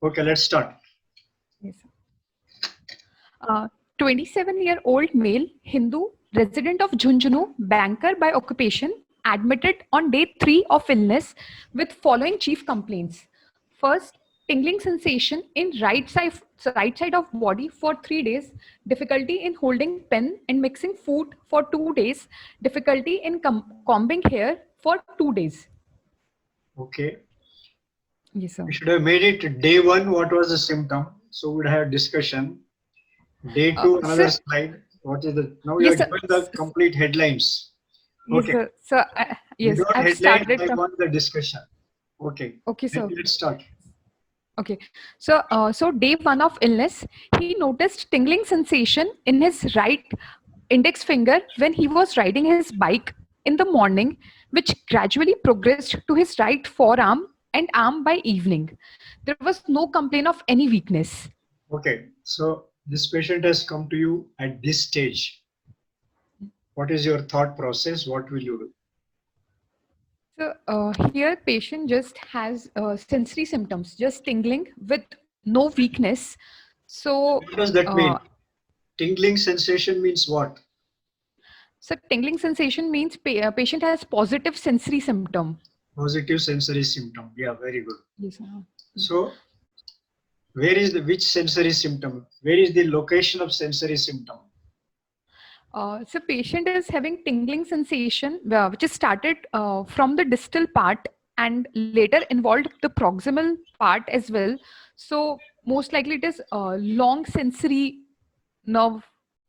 Okay, let's start. Yes. 27-year-old male, Hindu, resident of Jhunjhunu, banker by occupation, admitted on day 3 of illness with following chief complaints. First, tingling sensation in right side of body for 3 days, difficulty in holding pen and mixing food for 2 days, difficulty in combing hair for 2 days. Okay. Yes, sir. We should have made it day 1. What was the symptom? So we'd have discussion. Day 2, another Sir, slide. What is the, now you yes, are sir. given the complete headlines. Yes, Okay. sir. So, yes, Without I've headlines, started. I want the discussion. Okay. Okay, Then sir. let's start. Okay. So day 1 of illness, he noticed tingling sensation in his right index finger when he was riding his bike in the morning, which gradually progressed to his right forearm and arm by evening. There was no complaint of any weakness. Okay. So this patient has come to you at this stage. What is your thought process? What will you do? So here patient just has sensory symptoms, just tingling with no weakness. So What does that mean? Tingling sensation means what? so tingling sensation means patient has positive sensory symptom. Positive sensory symptom. Yeah, very good. Yes, sir. So where is the which sensory symptom? Where is the location of sensory symptom? So patient is having tingling sensation, which is started from the distal part and later involved the proximal part as well. So most likely it is long sensory nerve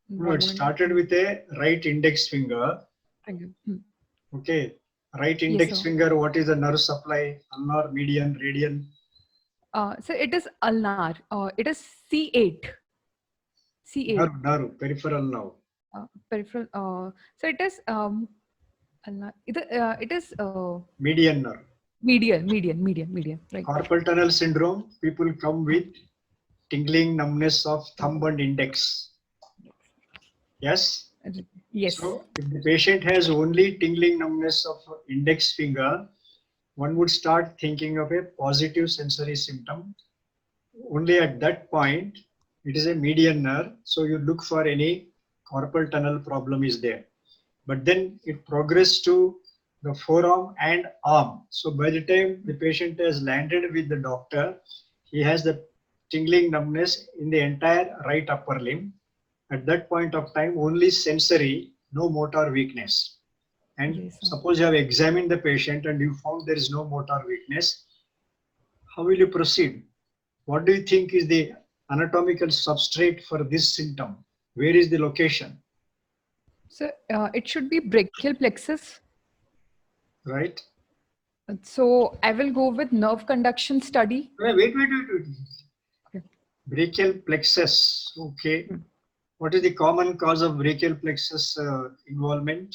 No, it involvement. started with a right index finger. Hmm. Okay. Right Yes, index sir. finger, what is the nerve supply? Ulnar, median, radian? So it is ulnar. It is C8. C8. Peripheral nerve. Peripheral. So it is ulnar. It is Median nerve. median. Right. Carpal tunnel syndrome, people come with tingling numbness of thumb and index. Yes? Yes. So if the patient has only tingling numbness of index finger, one would start thinking of a positive sensory symptom. Only at that point, it is a median nerve. So you look for any carpal tunnel problem is there. But then it progressed to the forearm and arm. So by the time the patient has landed with the doctor, he has the tingling numbness in the entire right upper limb. At that point of time, only sensory, no motor weakness. And Yes, sir. suppose you have examined the patient and you found there is no motor weakness, how will you proceed? What do you think is the anatomical substrate for this symptom? Where is the location? So it should be brachial plexus. Right? So I will go with nerve conduction study. Wait. Okay. Brachial plexus. Okay. What is the common cause of brachial plexus involvement?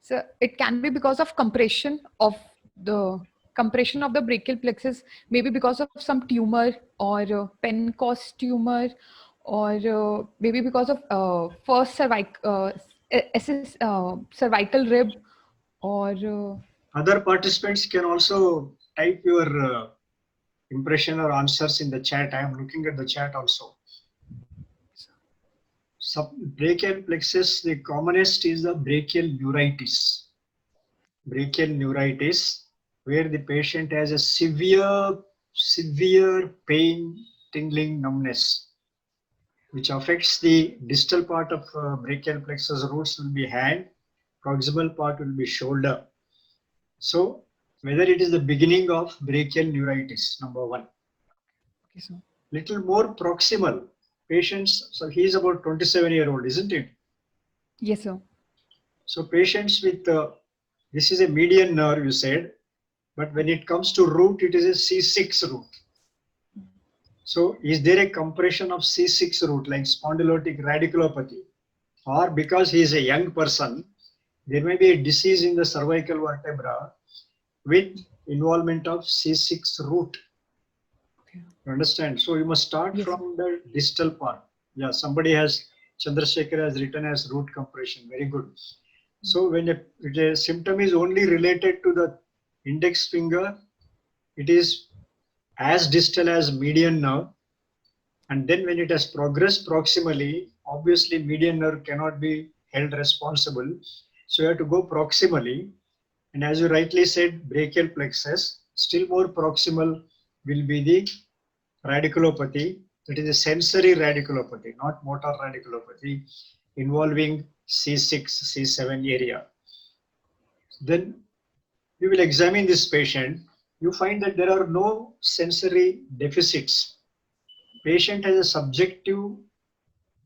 So it can be because of compression of the brachial plexus, maybe because of some tumor or Penco's tumor, or maybe because of first cervical rib, or Other participants can also type your impression or answers in the chat. I am looking at the chat also. Brachial plexus, the commonest is the brachial neuritis. Brachial neuritis, where the patient has a severe pain, tingling, numbness, which affects the distal part of brachial plexus. Roots will be hand, proximal part will be shoulder. So whether it is the beginning of brachial neuritis, number one. okay, so. Little more proximal patients. So he is about 27-year-old, isn't it? Yes, sir. So patients with this is a median nerve, you said, but when it comes to root, it is a C6 root. So is there a compression of C6 root like spondylotic radiculopathy? Or because he is a young person, there may be a disease in the cervical vertebra with involvement of C6 root. Okay. You understand? So you must start from the distal part. Yeah, somebody has, Chandrasekhar has written as root compression. Very good. So when a symptom is only related to the index finger, it is as distal as median nerve. And then when it has progressed proximally, obviously median nerve cannot be held responsible. So you have to go proximally. And as you rightly said, brachial plexus, still more proximal will be the radiculopathy. That is a sensory radiculopathy, not motor radiculopathy, involving C6, C7 area. Then you will examine this patient. You find that there are no sensory deficits. Patient has a subjective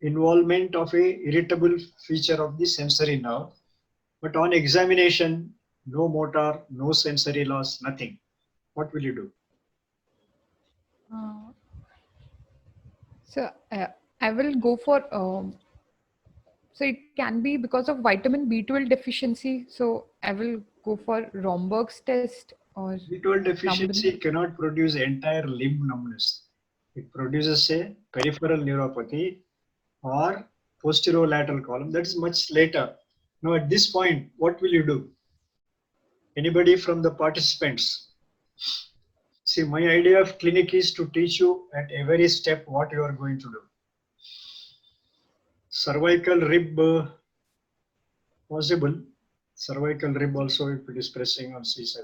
involvement of a irritable feature of the sensory nerve, but on examination, no motor, no sensory loss, nothing. What will you do? Uh, so I will go for so it can be because of vitamin B12 deficiency. So I will go for Romberg's test or B12 numbing. deficiency cannot produce entire limb numbness. It produces a peripheral neuropathy or posterolateral column. That is much later. Now, at this point, what will you do? Anybody from the participants? See, my idea of clinic is to teach you at every step what you are going to do. Cervical rib possible. Cervical rib also if it is pressing on C7.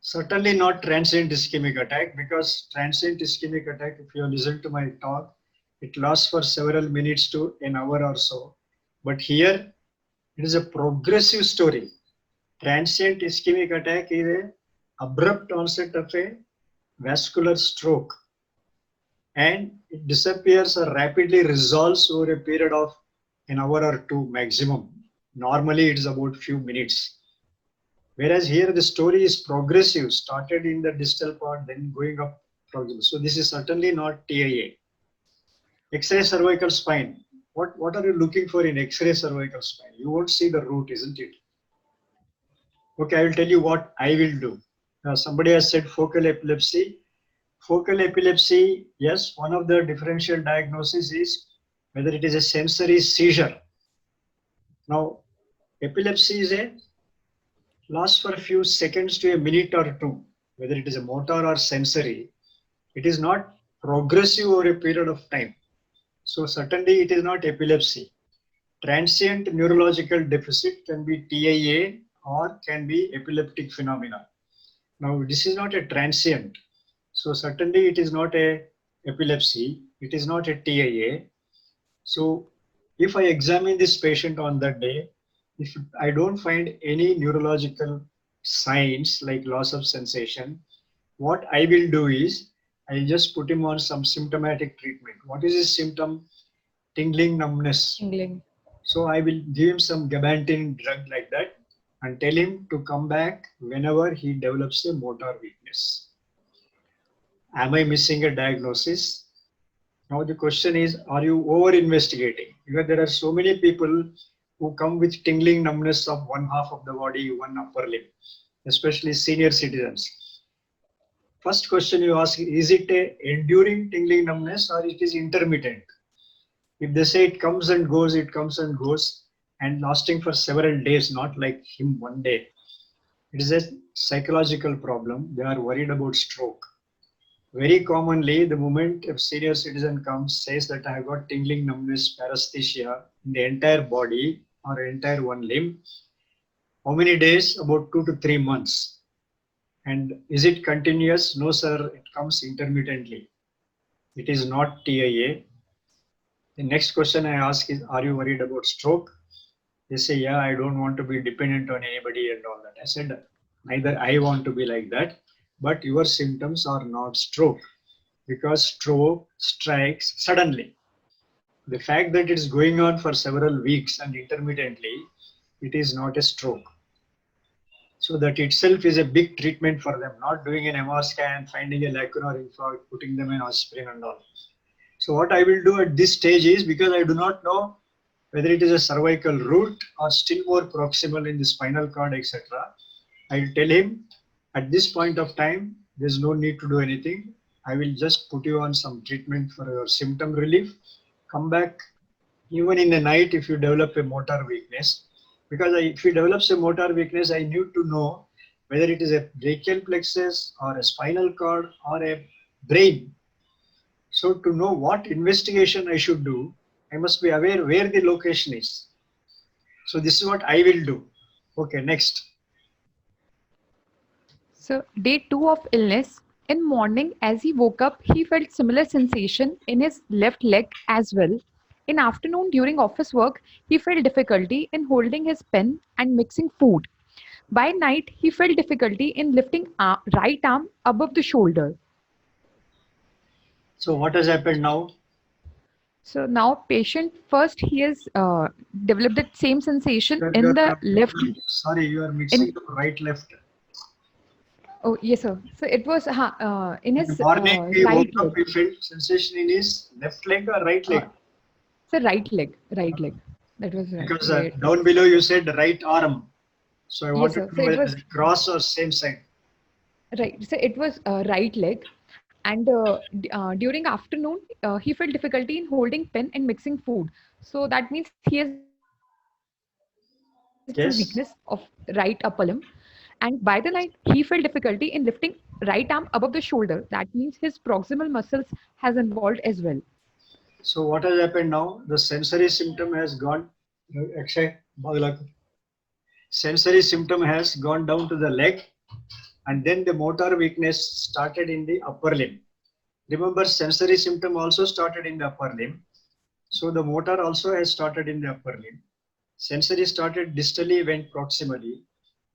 Certainly not transient ischemic attack, because transient ischemic attack, if you listen to my talk, it lasts for several minutes to an hour or so. But here it is a progressive story. Transient ischemic attack is an abrupt onset of a vascular stroke, and it disappears or rapidly resolves over a period of an hour or two maximum. Normally it is about few minutes. Whereas here the story is progressive, started in the distal part, then going up proximal. So this is certainly not TIA. X-ray cervical spine. What are you looking for in X-ray cervical spine? You won't see the root, isn't it? Okay, I will tell you what I will do. Somebody has said focal epilepsy. Focal epilepsy, yes, one of the differential diagnoses is whether it is a sensory seizure. Now, epilepsy is a lasts for a few seconds to a minute or two, whether it is a motor or sensory. It is not progressive over a period of time. So certainly it is not epilepsy. Transient neurological deficit can be TIA or can be epileptic phenomena. Now this is not a transient. So certainly it is not a epilepsy. It is not a TIA. So if I examine this patient on that day, if I don't find any neurological signs like loss of sensation, what I will do is I'll just put him on some symptomatic treatment. What is his symptom? Tingling, numbness. Tingling. So I will give him some gabapentin drug like that and tell him to come back whenever he develops a motor weakness. Am I missing a diagnosis? Now the question is, are you over investigating? Because there are so many people who come with tingling numbness of one half of the body, one upper limb, especially senior citizens. First question you ask, is it a enduring tingling numbness or it is intermittent? If they say it comes and goes, it comes and goes and lasting for several days, not like him one day, it is a psychological problem. They are worried about stroke. Very commonly, the moment a senior citizen comes, says that I have got tingling numbness, paresthesia in the entire body or entire one limb. How many days? About 2 to 3 months. And is it continuous? No, sir, it comes intermittently. It is not TIA. The next question I ask is, are you worried about stroke? They say, yeah, I don't want to be dependent on anybody and all that. I said, neither I want to be like that. But your symptoms are not stroke, because stroke strikes suddenly. The fact that it's going on for several weeks and intermittently, it is not a stroke. So that itself is a big treatment for them, not doing an MR scan, finding a lacunar infarct, putting them in aspirin and all. So what I will do at this stage is, because I do not know whether it is a cervical root or still more proximal in the spinal cord, etc., I will tell him, at this point of time, there's no need to do anything. I will just put you on some treatment for your symptom relief. Come back even in the night if you develop a motor weakness. Because if he develops a motor weakness, I need to know whether it is a brachial plexus or a spinal cord or a brain. So to know what investigation I should do, I must be aware where the location is. So this is what I will do. Okay, next. So day 2 of illness. In morning, as he woke up, he felt similar sensation in his left leg as well. In afternoon, during office work, he felt difficulty in holding his pen and mixing food. By night, he felt difficulty in lifting right arm above the shoulder. So what has happened now? So now patient first he has developed that same sensation You in are, the left sorry, you are mixing in up right left. oh yes sir. So it was in In the his morning, he woke right up, leg. he felt sensation in his left leg or right Uh, leg? so right leg, right leg. That was right. Because Where it down was. below you said right arm. So I Yes wanted sir. to So know it whether was it's cross or same side. right. So it was right leg, and during afternoon he felt difficulty in holding pen and mixing food. So that means he has developed weakness of right upper limb. Yes. And by the night, he felt difficulty in lifting right arm above the shoulder. That means his proximal muscles has involved as well. So what has happened now? The sensory symptom has gone. Akshay, Bhagalak. Sensory symptom has gone down to the leg, and then the motor weakness started in the upper limb. Remember, sensory symptom also started in the upper limb. So the motor also has started in the upper limb. Sensory started distally, went proximally.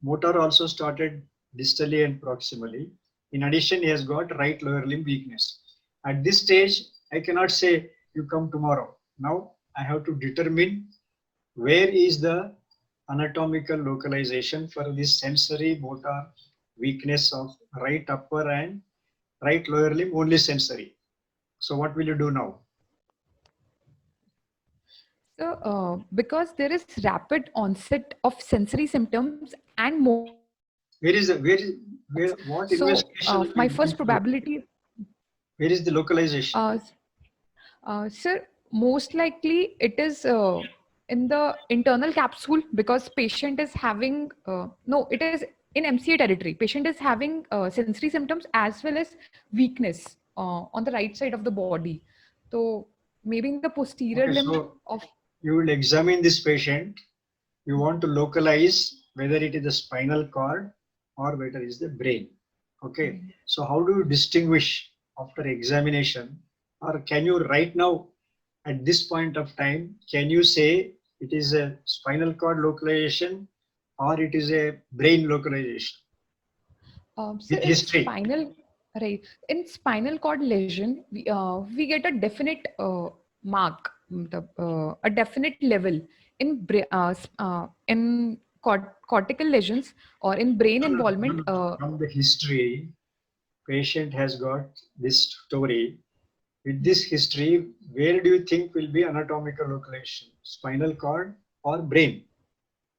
Motor also started distally and proximally. In addition, he has got right lower limb weakness. At this stage, I cannot say you come tomorrow. Now I have to determine where is the anatomical localization for this sensory motor weakness of right upper and right lower limb, only sensory. So what will you do now? So, because there is rapid onset of sensory symptoms and motor weakness, Where is the where so what my investigation first will be going to do? probability, Where is the localization? uh, sir, most likely it is in the internal capsule because patient is having no, it is in MCA territory. Patient is having sensory symptoms as well as weakness on the right side of the body. So maybe in the posterior Okay, limb so of you will examine this patient. You want to localize whether it is the spinal cord or whether it is the brain. Okay, brain. so how do you distinguish after examination, or can you right now at this point of time, can you say it is a spinal cord localization or it is a brain localization So with in history? spinal, right, in spinal cord lesion, we get a definite mark, a definite level in cortical lesions or in brain No, no, no, involvement. no. From the history, patient has got this story. With this history, where do you think will be anatomical localization? Spinal cord or brain?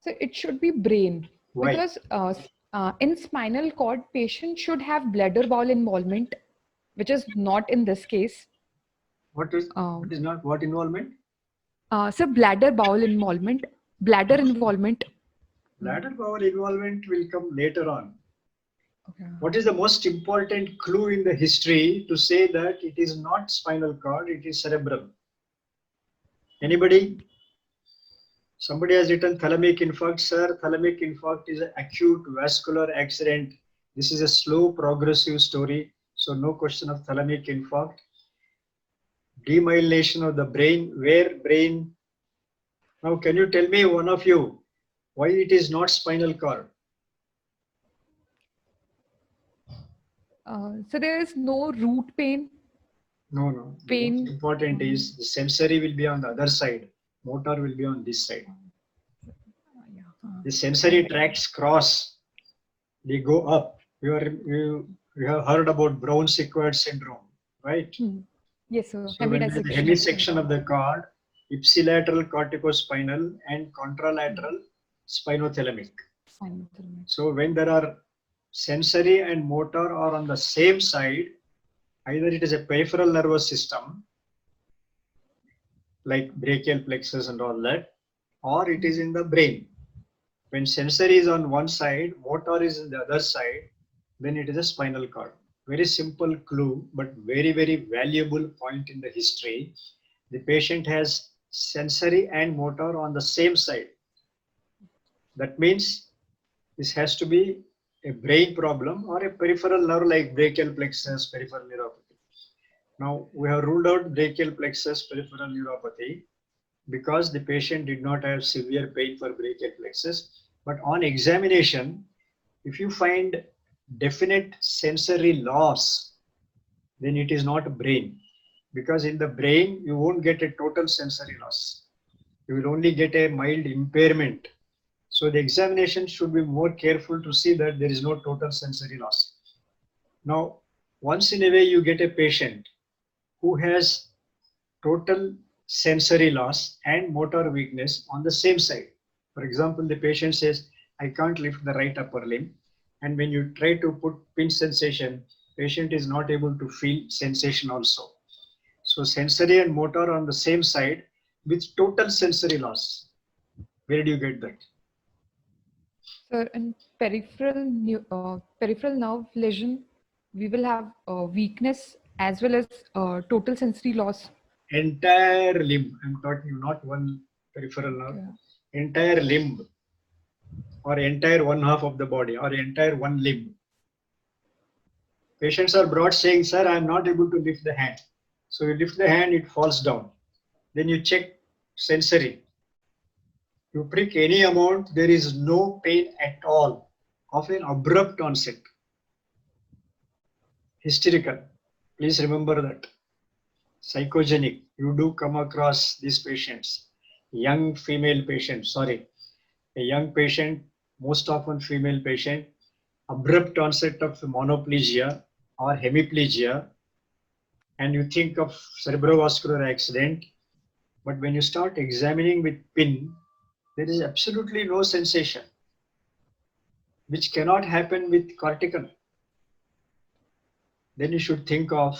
So it should be brain Why? because in spinal cord, patient should have bladder bowel involvement, which is not in this case. What Um, is not what involvement? so bladder involvement. Bladder bowel involvement will come later on. Okay. What is the most important clue in the history to say that it is not spinal cord, it is cerebral? Anybody? Somebody has written thalamic infarct, sir. Thalamic infarct is an acute vascular accident. This is a slow progressive story. So no question of thalamic infarct. Demyelination of the brain. Where brain? Now can you tell me, one of you, why it is not spinal cord? So there is no root pain, No, no. The most pain. important is the sensory will be on the other side. Motor will be on this side. Yeah, The sensory tracts cross. They go up. You have heard about Brown Sequard syndrome, right? hmm. Yes, sir. So when there is a Hemidissection of hemisection of syndrome. the cord, ipsilateral corticospinal and contralateral spinothalamic. Spinal. So when there are sensory and motor are on the same side, either it is a peripheral nervous system like brachial plexus and all that, or it is in the brain. When sensory is on one side, motor is on the other side, then it is a spinal cord. Very simple clue, but very, very valuable point in the history. The patient has sensory and motor on the same side. That means this has to be a brain problem or a peripheral nerve like brachial plexus, peripheral neuropathy. Now we have ruled out brachial plexus, peripheral neuropathy because the patient did not have severe pain for brachial plexus. But on examination, if you find definite sensory loss, then it is not brain. Because in the brain, you won't get a total sensory loss. You will only get a mild impairment. So the examination should be more careful to see that there is no total sensory loss. Now, once in a way, you get a patient who has total sensory loss and motor weakness on the same side. For example, the patient says, I can't lift the right upper limb. And when you try to put pinch sensation, patient is not able to feel sensation also. So sensory and motor on the same side with total sensory loss. Where do you get that? Sir, in peripheral nerve lesion, we will have weakness as well as total sensory loss. Entire limb, I'm talking not one peripheral nerve, Yeah. entire limb or entire one half of the body or entire one limb. Patients are brought saying, sir, I'm not able to lift the hand. So you lift the hand, it falls down. Then you check sensory. You prick any amount, there is no pain at all, of an abrupt onset. Hysterical. Please remember that. Psychogenic. You do come across these patients. Young female patient, sorry. A young patient, most often female patient, abrupt onset of monoplegia or hemiplegia, and you think of cerebrovascular accident, but when you start examining with pin, there is absolutely no sensation, which cannot happen with cortical. Then you should think of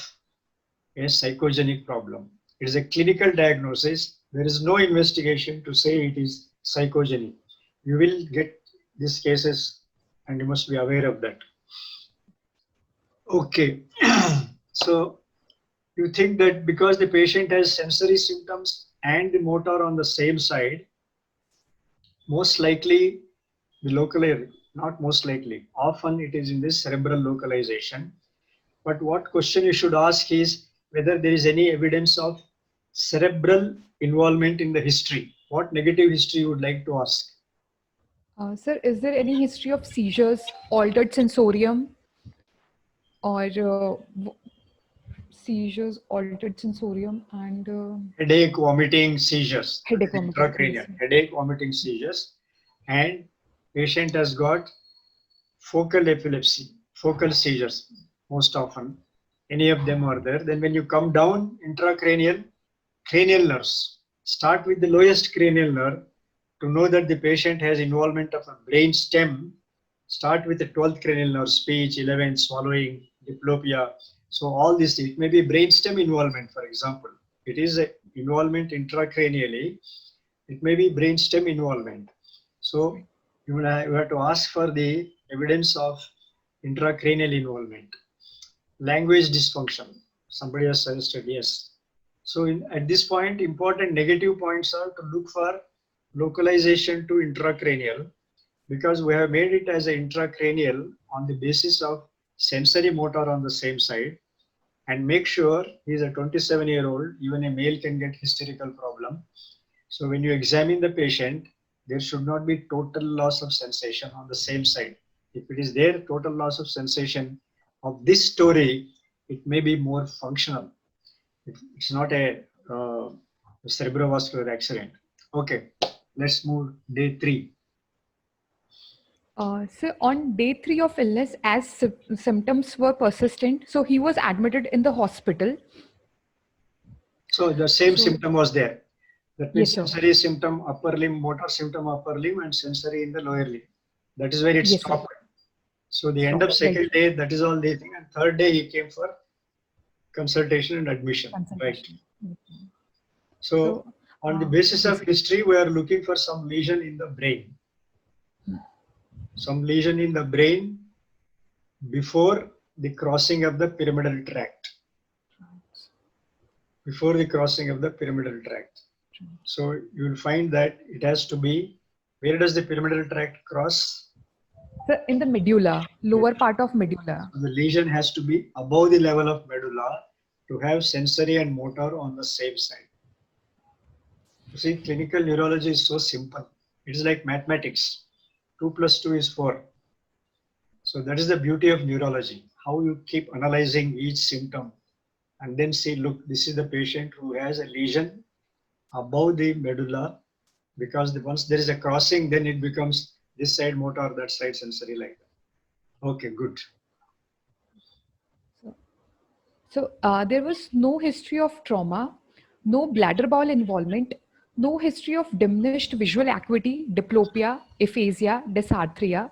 a psychogenic problem. It is a clinical diagnosis. There is no investigation to say it is psychogenic. You will get these cases and you must be aware of that. Okay. So you think that because the patient has sensory symptoms and the motor on the same side, most likely the localization, not most likely, often it is in this cerebral localization. But what question you should ask is whether there is any evidence of cerebral involvement in the history. What negative history you would like to ask? Sir, is there any history of seizures, altered sensorium, or seizures, altered sensorium, and Headache, vomiting, seizures. That headache is vomiting? intracranial. Yes, sir. Headache, vomiting, seizures. And patient has got focal epilepsy, focal seizures most often. Any of them are there. Then when you come down, intracranial, cranial nerves. Start with the lowest cranial nerve to know that the patient has involvement of a brain stem. Start with the 12th cranial nerve, speech, 11th, swallowing, diplopia. So all this, it may be brain stem involvement, for example. It is a involvement intracranially. It may be brain stem involvement. So you have to ask for the evidence of intracranial involvement. Language dysfunction. Somebody has suggested, yes. So at this point, important negative points are to look for localization to intracranial, because we have made it as an intracranial on the basis of sensory motor on the same side, and make sure he is a 27-year-old, even a male can get hysterical problem. So when you examine the patient, there should not be total loss of sensation on the same side. If it is there, total loss of sensation of this story, it may be more functional. It's not a cerebrovascular accident. Okay, let's move day 3. So on day 3 of illness, as symptoms were persistent, so he was admitted in the hospital. So the same So- symptom was there. That means Yes, sir. sensory symptom upper limb, motor symptom upper limb, and sensory in the lower limb. That is where it Yes, sir. stopped. So the end of Stopped, right. second day, that is all they think. And third day he came for consultation and admission. Right. Consultation. So on the basis of history, we are looking for some lesion in the brain. some lesion in the brain before the crossing of the pyramidal tract. Before the crossing of the pyramidal tract. So you will find that it has to be, where does the pyramidal tract cross? So in the medulla, lower part of medulla. So the lesion has to be above the level of medulla to have sensory and motor on the same side. You see, clinical neurology is so simple. It is like mathematics. 2 plus 2 is 4. So that is the beauty of neurology. How you keep analyzing each symptom and then say, look, this is the patient who has a lesion above the medulla, because once there is a crossing, then it becomes this side motor, that side sensory, like that. Okay, good. So there was no history of trauma, no bladder bowel involvement, no history of diminished visual acuity, diplopia, aphasia, dysarthria,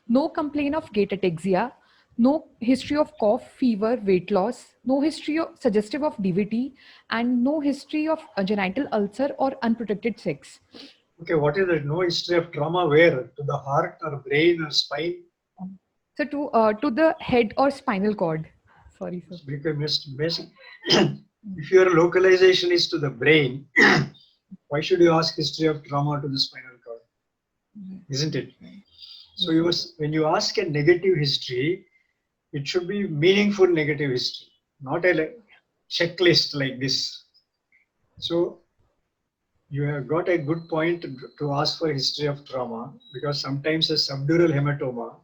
no complaint of gait ataxia, no history of cough, fever, weight loss, no history of suggestive of DVT, and no history of genital ulcer or unprotected sex. Okay, what is it? No history of trauma where? To the heart or brain or spine? So to the head or spinal cord. Sorry, sir. Basic. If your localization is to the brain, why should you ask history of trauma to the spinal cord? Isn't it? So when you ask a negative history, it should be meaningful negative history, not a checklist like this. So you have got a good point to ask for history of trauma, because sometimes a subdural hematoma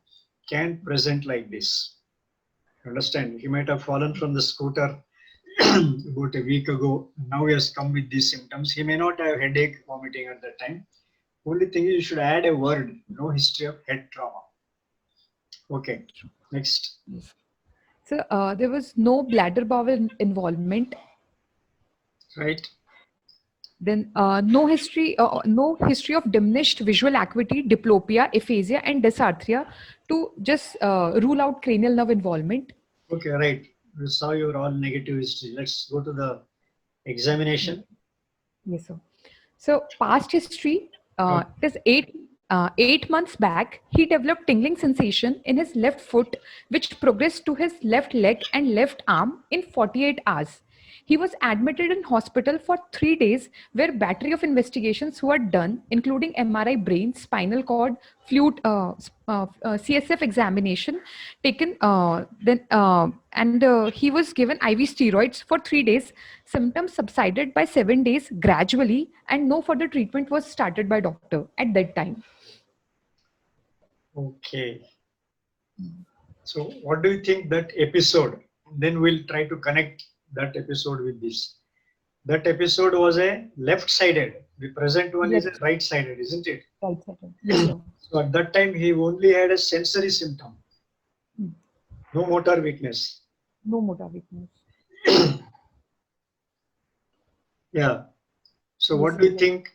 can present like this. Understand? He might have fallen from the scooter about a week ago. Now he has come with these symptoms. He may not have headache, vomiting at that time. Only thing is you should add a word, no history of head trauma. Okay, next. So there was no bladder bowel involvement. Right. Then no history of diminished visual acuity, diplopia, aphasia, and dysarthria, to just rule out cranial nerve involvement. Okay, right. We saw your all negative history. Let's go to the examination. Yes, sir. So past history, it is 8 months back, he developed tingling sensation in his left foot, which progressed to his left leg and left arm in 48 hours. He was admitted in hospital for 3 days, where battery of investigations were done, including MRI brain, spinal cord, fluid, CSF examination taken. He was given IV steroids for 3 days. Symptoms subsided by 7 days gradually, and no further treatment was started by doctor at that time. Okay. So what do you think that episode? Then we'll try to connect that episode with this. That episode was a left-sided. The present one is a right-sided, isn't it? Right-sided. Yes, sir. So at that time, he only had a sensory symptom. No motor weakness. No motor weakness. Yeah. So what do you think?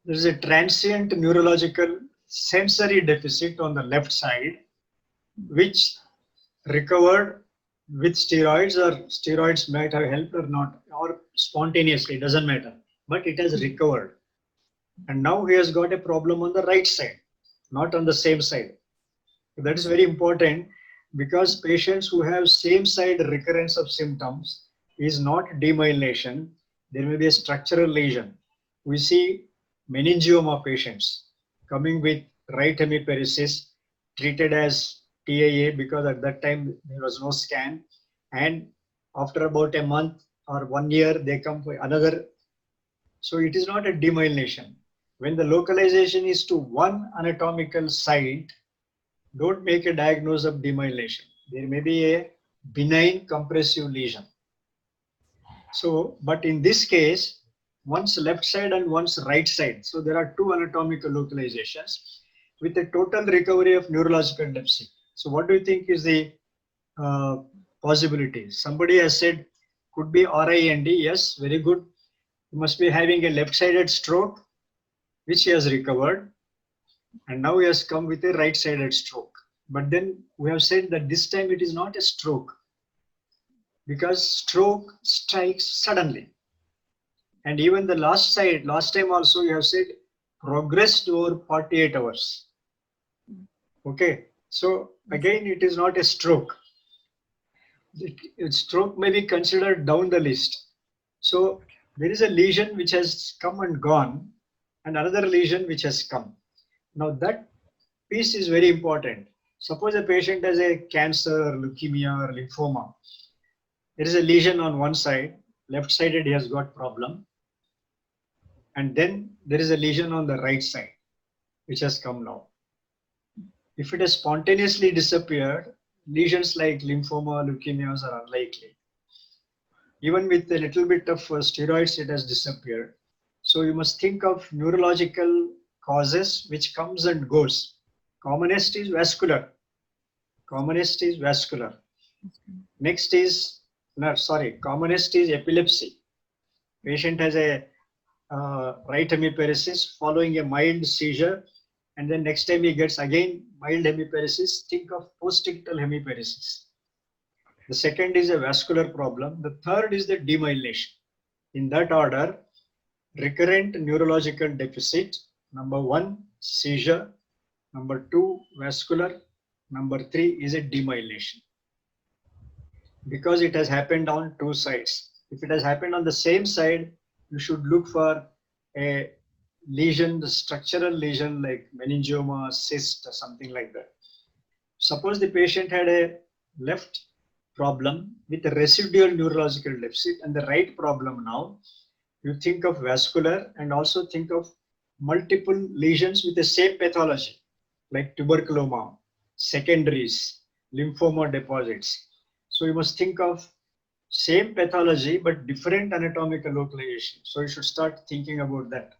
There is a transient neurological sensory deficit on the left side, which recovered with steroids, or steroids might have helped or not, or spontaneously, doesn't matter. But it has recovered. And now he has got a problem on the right side, not on the same side. That is very important, because patients who have same side recurrence of symptoms is not demyelination. There may be a structural lesion. We see meningioma patients coming with right hemiparesis, treated as TIA, because at that time there was no scan. And after about a month or 1 year, they come for another. So it is not a demyelination. When the localization is to one anatomical site, don't make a diagnosis of demyelination. There may be a benign compressive lesion. So, but in this case, one's left side and one's right side. So there are two anatomical localizations with a total recovery of neurological deficit. So what do you think is the possibility? Somebody has said could be RIND. Yes, very good. He must be having a left-sided stroke, which he has recovered. And now he has come with a right-sided stroke. But then we have said that this time it is not a stroke, because stroke strikes suddenly. And even the last time also you have said progressed over 48 hours. Okay, so again, it is not a stroke. Stroke may be considered down the list. So there is a lesion which has come and gone, and another lesion which has come. Now that piece is very important. Suppose a patient has a cancer or leukemia or lymphoma. There is a lesion on one side, left sided he has got problem, and then there is a lesion on the right side which has come now. If it has spontaneously disappeared, lesions like lymphoma, leukemias are unlikely. Even with a little bit of steroids, it has disappeared. So you must think of neurological causes which comes and goes. Commonest is vascular. Commonest is vascular. Next is, no, sorry, commonest is epilepsy. Patient has a right hemiparesis following a mild seizure, and then next time he gets again mild hemiparesis, think of postictal hemiparesis. The second is a vascular problem. The third is the demyelination. In that order, recurrent neurological deficit, number 1, seizure, number 2, vascular, number 3 is a demyelination. Because it has happened on two sides. If it has happened on the same side, you should look for a lesion, the structural lesion like meningioma, cyst, or something like that. Suppose the patient had a left problem with a residual neurological deficit and the right problem now, you think of vascular and also think of multiple lesions with the same pathology like tuberculoma, secondaries, lymphoma deposits. So you must think of same pathology but different anatomical localization. So you should start thinking about that.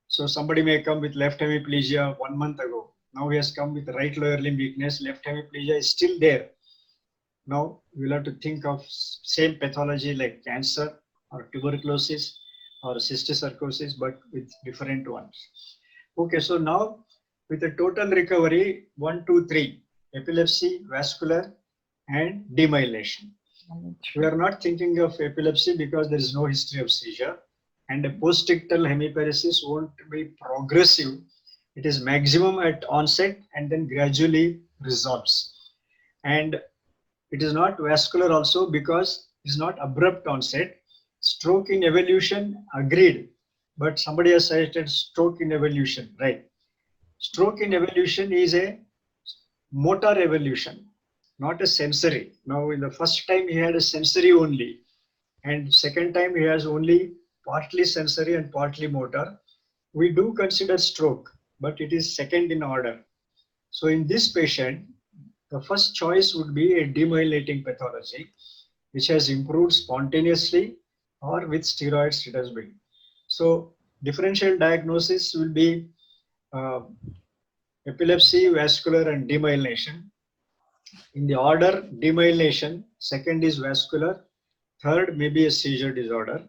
So somebody may come with left hemiplegia 1 month ago. Now he has come with right lower limb weakness. Left hemiplegia is still there. Now we'll have to think of same pathology like cancer or tuberculosis or cysticercosis, but with different ones. Okay, so now with the total recovery 1, 2, 3, epilepsy, vascular, and demyelination. We are not thinking of epilepsy because there is no history of seizure, and a postictal hemiparesis won't be progressive. It is maximum at onset and then gradually resolves. And it is not vascular also because it is not abrupt onset. Stroke in evolution, agreed, but somebody has cited stroke in evolution, right? Stroke in evolution is a motor evolution, not a sensory. Now, in the first time he had a sensory only, and second time he has only partly sensory and partly motor. We do consider stroke, but it is second in order. So in this patient, the first choice would be a demyelinating pathology, which has improved spontaneously or with steroids it has been. So differential diagnosis will be epilepsy, vascular, and demyelination. In the order, demyelination, second is vascular, third may be a seizure disorder.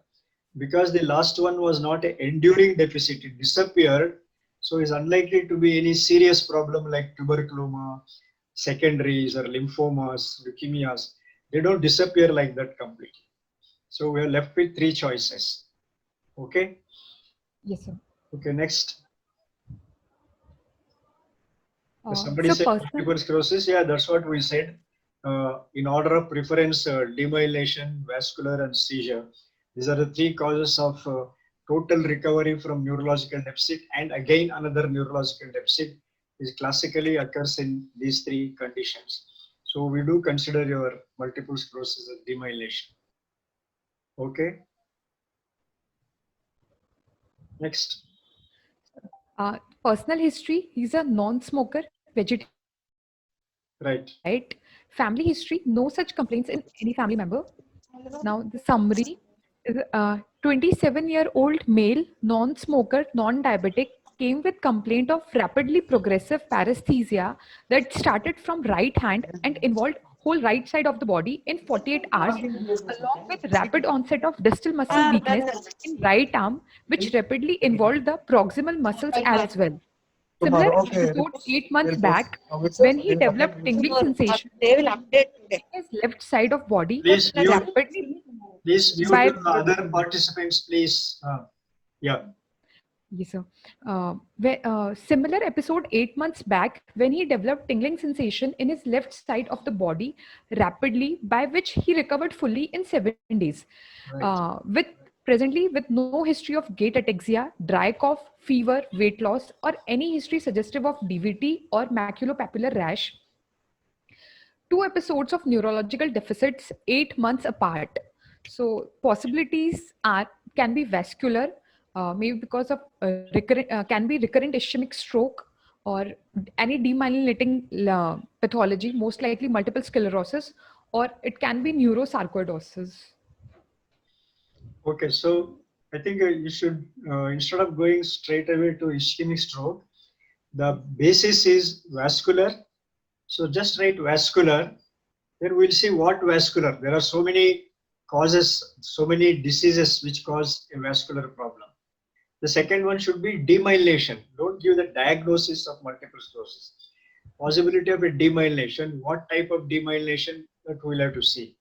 Because the last one was not an enduring deficit, it disappeared, so it's unlikely to be any serious problem like tuberculoma, secondaries, or lymphomas, leukemias. They don't disappear like that completely. So we are left with 3 choices. Okay? Yes, sir. Okay, next. Somebody so said personal, multiple sclerosis. Yeah, that's what we said. In order of preference, demyelination, vascular, and seizure. These are the 3 causes of total recovery from neurological deficit. And again, another neurological deficit is classically occurs in these 3 conditions. So we do consider your multiple sclerosis as demyelination. Okay. Next. personal history, he's a non-smoker, vegetarian, Right. right? Family history, no such complaints in any family member. Now the summary is 27-year-old male, non-smoker, non-diabetic, came with complaint of rapidly progressive paresthesia that started from right hand and involved whole right side of the body in 48 hours, along with rapid onset of distal muscle weakness in right arm, which rapidly involved the proximal muscles as well. Similar episode 8 months back when he developed tingling sensation They will update in today. his left side of body Please mute. rapidly Please mute by the other participants, please. Yeah. Yes, sir. Similar episode 8 months back when he developed tingling sensation in his left side of the body rapidly, by which he recovered fully in 7 days. Right. With presently with no history of gait ataxia, dry cough, fever, weight loss, or any history suggestive of DVT or maculopapular rash. Two episodes of neurological deficits 8 months apart. So possibilities are can be vascular, maybe because of recurrent can be recurrent ischemic stroke or any demyelinating pathology, most likely multiple sclerosis, or it can be neurosarcoidosis. Okay, so I think you should, instead of going straight away to ischemic stroke, the basis is vascular. So just write vascular, then we'll see what vascular. There are so many causes, so many diseases which cause a vascular problem. The second one should be demyelination. Don't give the diagnosis of multiple sclerosis. Possibility of a demyelination, what type of demyelination, that we'll have to see.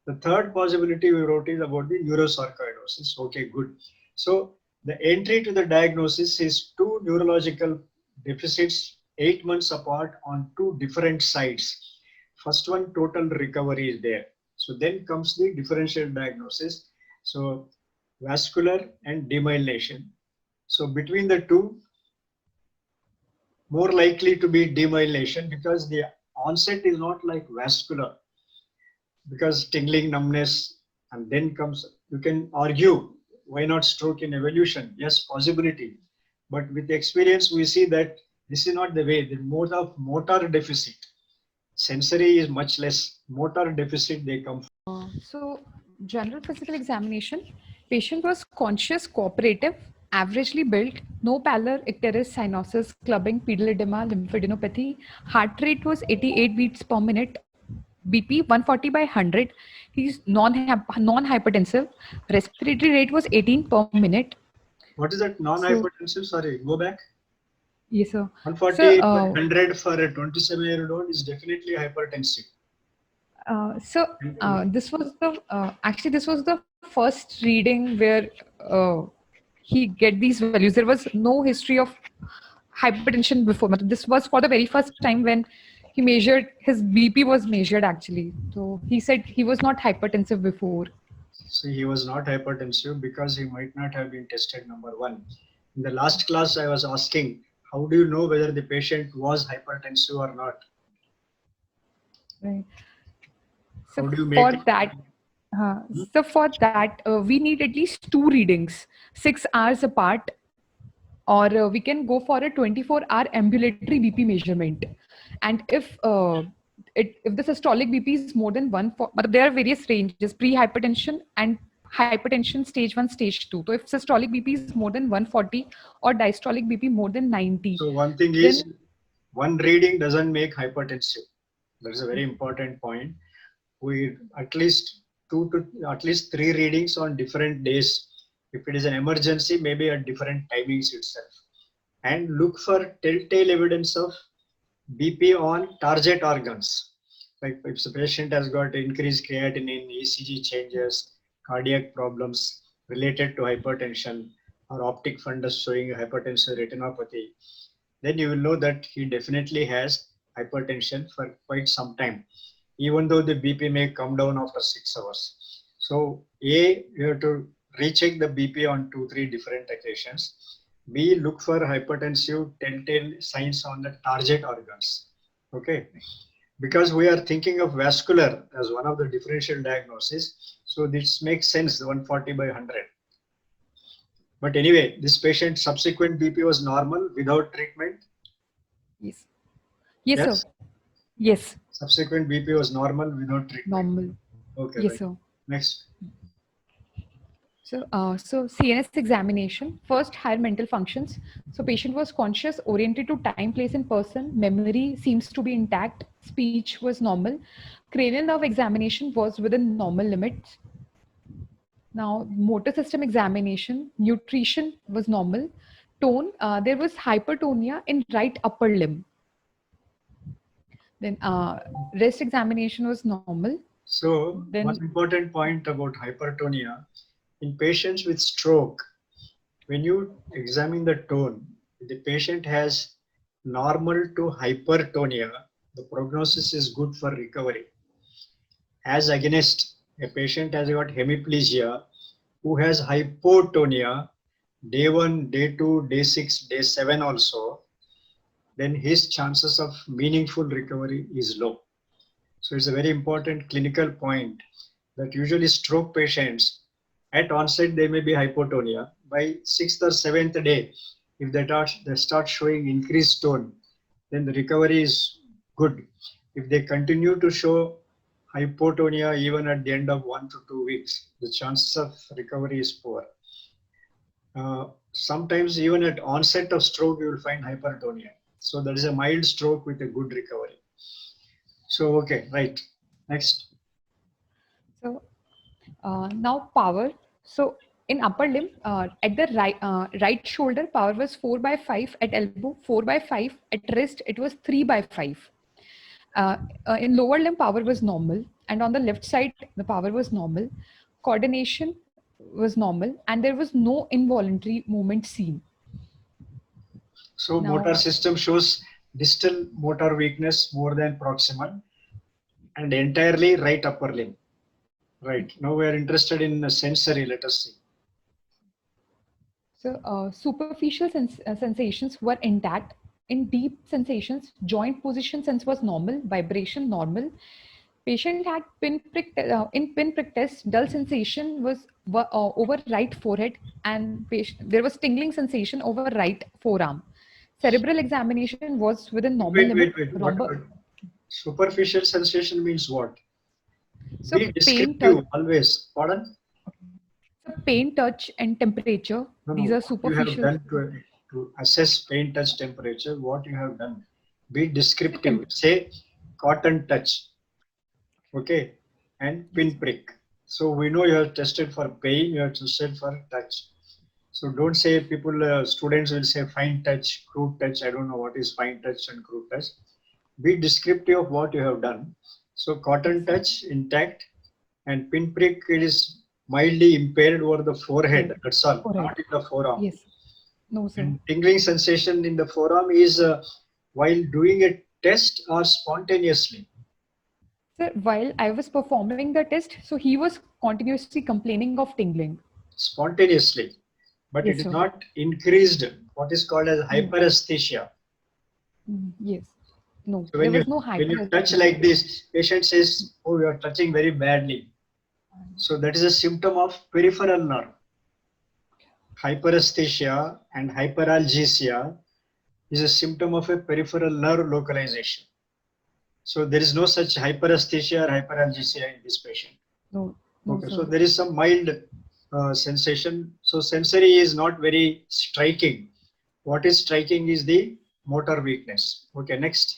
The third possibility we wrote is about the neurosarcoidosis. Okay, good. So the entry to the diagnosis is two neurological deficits 8 months apart on two different sides. First one, total recovery is there. So then comes the differential diagnosis. So vascular and demyelination. So between the two, more likely to be demyelination because the onset is not like vascular, because tingling, numbness, and then comes, you can argue, why not stroke in evolution? Yes, possibility. But with experience, we see that this is not the way. The mode of motor deficit, sensory is much less. Motor deficit, they come. So, general physical examination. Patient was conscious, cooperative, averagely built, no pallor, icterus, cyanosis, clubbing, pedal edema, lymphadenopathy. Heart rate was 88 beats per minute. BP 140 by 100. He's non-hypertensive. Respiratory rate was 18 per minute. What is that So, non-hypertensive? Sorry, go back. yes, sir. So, 140 by 100 for a 27-year-old is definitely hypertensive. This was the actually this was the first reading where he get these values. There was no history of hypertension before. This was for the very first time when he measured his BP was measured actually. So he said he was not hypertensive before. See, he was not hypertensive because he might not have been tested, number one. In the last class, I was asking, how do you know whether the patient was hypertensive or not? Right. So How do you for make it? that, uh, we need at least two readings, 6 hours apart, or we can go for a 24-hour ambulatory BP measurement. And if the systolic BP is more than but there are various ranges, pre-hypertension and hypertension stage 1, stage 2. So if systolic BP is more than 140 or diastolic BP more than 90, So one thing then is, one reading doesn't make hypertensive. That is a very important point. We at least at least three readings on different days. If it is an emergency, maybe at different timings itself. And look for telltale evidence of BP on target organs. Like if the patient has got increased creatinine, ECG changes, cardiac problems related to hypertension, or optic fundus showing hypertensive retinopathy, then you will know that he definitely has hypertension for quite some time, even though the BP may come down after 6 hours. So, A, you have to recheck the BP on 2, 3 different occasions. B, look for hypertensive telltale signs on the target organs. Okay, because we are thinking of vascular as one of the differential diagnoses, so this makes sense, 140 by 100. But anyway, this patient's subsequent BP was normal without treatment. yes, yes, sir, Yes, yes, subsequent BP was normal without treatment. normal, Okay, yes, right. sir. Next. So CNS examination, first higher mental functions. So patient was conscious, oriented to time, place, and person. Memory seems to be intact. Speech was normal. Cranial nerve examination was within normal limits. Now motor system examination, nutrition was normal. Tone, there was hypertonia in right upper limb. Then rest examination was normal. So, Then one important point about hypertonia in patients with stroke, when you examine the tone, the patient has normal to hypertonia, the prognosis is good for recovery. As against a patient has got hemiplegia who has hypotonia day 1, day 2, day 6, day 7 also, then his chances of meaningful recovery is low. So it's a very important clinical point that usually stroke patients at onset they may be hypotonia. By 6th or 7th day, if they start showing increased tone, then the recovery is good. If they continue to show hypotonia even at the end of 1 to 2 weeks, the chances of recovery is poor. Sometimes even at onset of stroke, you will find hypertonia. So that is a mild stroke with a good recovery. So, okay, right. Next. So now power. So in upper limb, at the right shoulder, power was 4/5. At elbow, 4/5. At wrist, it was 3/5. In lower limb, power was normal, and on the left side, the power was normal. Coordination was normal, and there was no involuntary movement seen. So Now, motor system shows distal motor weakness more than proximal and entirely right upper limb. Right. Now we are interested in sensory. Let us see. so superficial sensations were intact. In deep sensations, joint position sense was normal, vibration normal. Patient had in pinprick test, dull sensation was over right forehead, and there was tingling sensation over right forearm. Cerebral examination was within normal limit. Wait. Rhombo, Superficial sensation means what? so Be pain, touch, descriptive always. Pardon? so pain, touch, and temperature. No, These no. are What you have superficial. done to assess pain touch temperature, what you have done. Be So descriptive. Say cotton touch. Okay. And yes. pinprick. So we know you have tested for pain, you have tested for touch. So don't say people, students will say fine touch, crude touch. I don't know what is fine touch and crude touch. Be descriptive of what you have done. So cotton Yes. touch intact and pinprick it is mildly impaired over the forehead. That's all, Forehead. not in the forearm. Yes. No, sir. And tingling sensation in the forearm is while doing a test or spontaneously. Sir, while I was performing the test, so he was continuously complaining of tingling. Spontaneously, but it Yes, is sir. not increased. What is called as No. hyperesthesia. Yes. No, So there was no when you touch hyperesthesia. like this, patient says, "Oh, you are touching very badly." So that is a symptom of peripheral nerve. Hyperesthesia and hyperalgesia is a symptom of a peripheral nerve localization. So there is no such hyperesthesia or hyperalgesia in this patient. No, no, Okay, so sir. there is some mild sensation. So sensory is not very striking. What is striking is the motor weakness. Okay, next.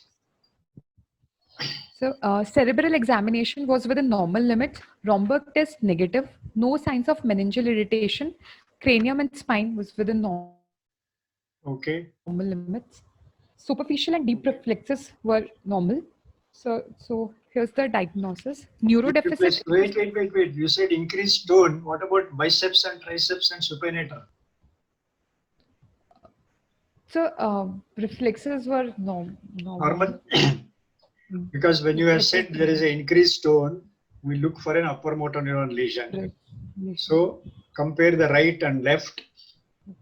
So cerebral examination was within normal limits. Romberg test negative. No signs of meningeal irritation. Cranium and spine was within normal limits. Okay. Superficial and deep reflexes were normal. So here's the diagnosis. Neurodeficit was Wait. You said increased tone. What about biceps and triceps and supinator? so reflexes were normal. Normal. Because when you have Reflexes said there is an increased tone, we look for an upper motor neuron lesion. relation. So compare the right and left.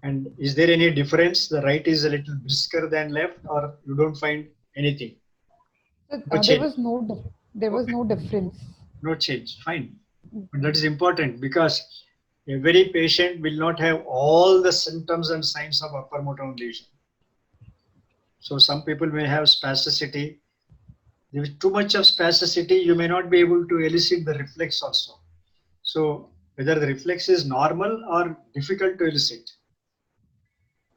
And is there any difference? The right is a little brisker than left, or you don't find anything? So, No change. there was Okay. no difference. No change. Fine. But that is important because every patient will not have all the symptoms and signs of upper motor neuron lesion. So some people may have spasticity. With too much of spasticity, you may not be able to elicit the reflex also. So whether the reflex is normal or difficult to elicit.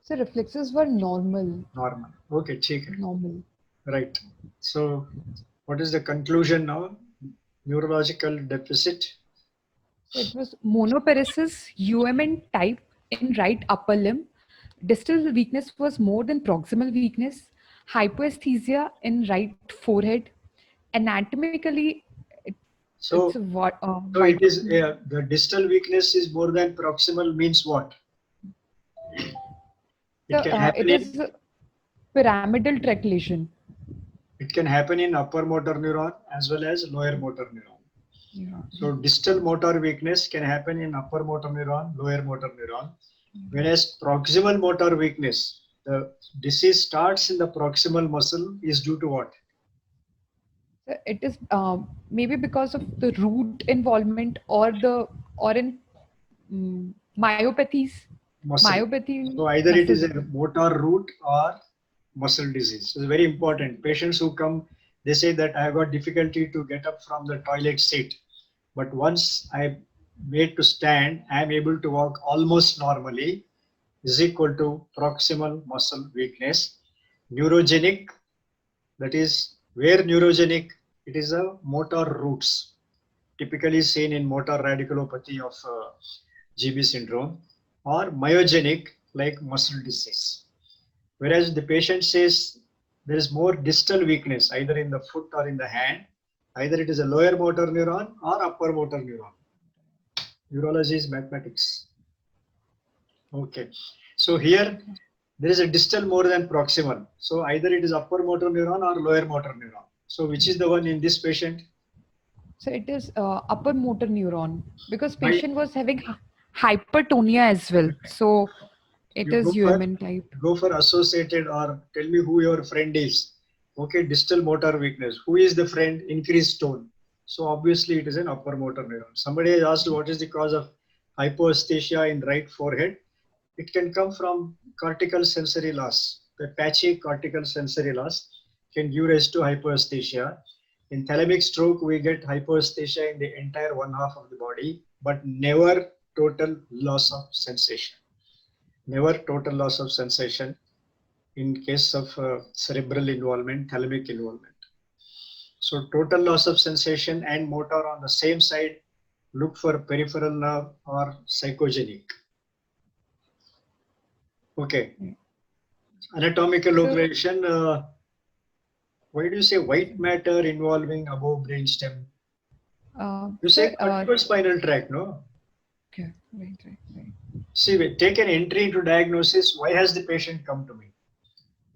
So reflexes were normal. Normal. Okay, ठीक है. Normal. Right. So what is the conclusion now? Neurological deficit. So it was monoparesis UMN type in right upper limb. Distal weakness was more than proximal weakness. Hypoesthesia in right forehead. Anatomically, it's So, what so it is the distal weakness is more than proximal means what? It can happen It is in pyramidal tract lesion. upper motor neuron as well as lower motor neuron. Yeah. So distal motor weakness can happen in upper motor neuron, lower motor neuron, whereas proximal motor weakness, the disease starts in the proximal muscle is due to what? So it is maybe because of the root involvement or in myopathies, Muscle. myopathy So either it muscle. is a motor root or muscle disease. So it's very important. Patients who come, they say that I have got difficulty to get up from the toilet seat. But once I made to stand, I am able to walk almost normally, is equal to proximal muscle weakness. Neurogenic, that is where neurogenic, it is a motor roots, typically seen in motor radiculopathy of GB syndrome, or myogenic like muscle disease. Whereas the patient says there is more distal weakness either in the foot or in the hand, either it is a lower motor neuron or upper motor neuron. Neurology is mathematics. Okay. So here there is a distal more than proximal. So either it is upper motor neuron or lower motor neuron. So which is the one in this patient? So it is upper motor neuron because By patient was having hypertonia as well. So it you is UMN type. go for associated or tell me who your friend is. Okay, distal motor weakness. Who is the friend? Increased tone. So obviously it is an upper motor neuron. Somebody has asked what is the cause of hypoesthesia in right forehead. It can come from cortical sensory loss. The patchy cortical sensory loss can give rise to hypoesthesia. In thalamic stroke, we get hypoesthesia in the entire one half of the body, but never total loss of sensation. Never total loss of sensation in case of cerebral involvement, thalamic involvement. So total loss of sensation and motor on the same side, look for peripheral nerve or psychogenic. Okay. Anatomical So localization, why do you say white matter involving above brainstem? You so say corticospinal tract, no? okay, right. See, we take an entry into diagnosis. Why has the patient come to me?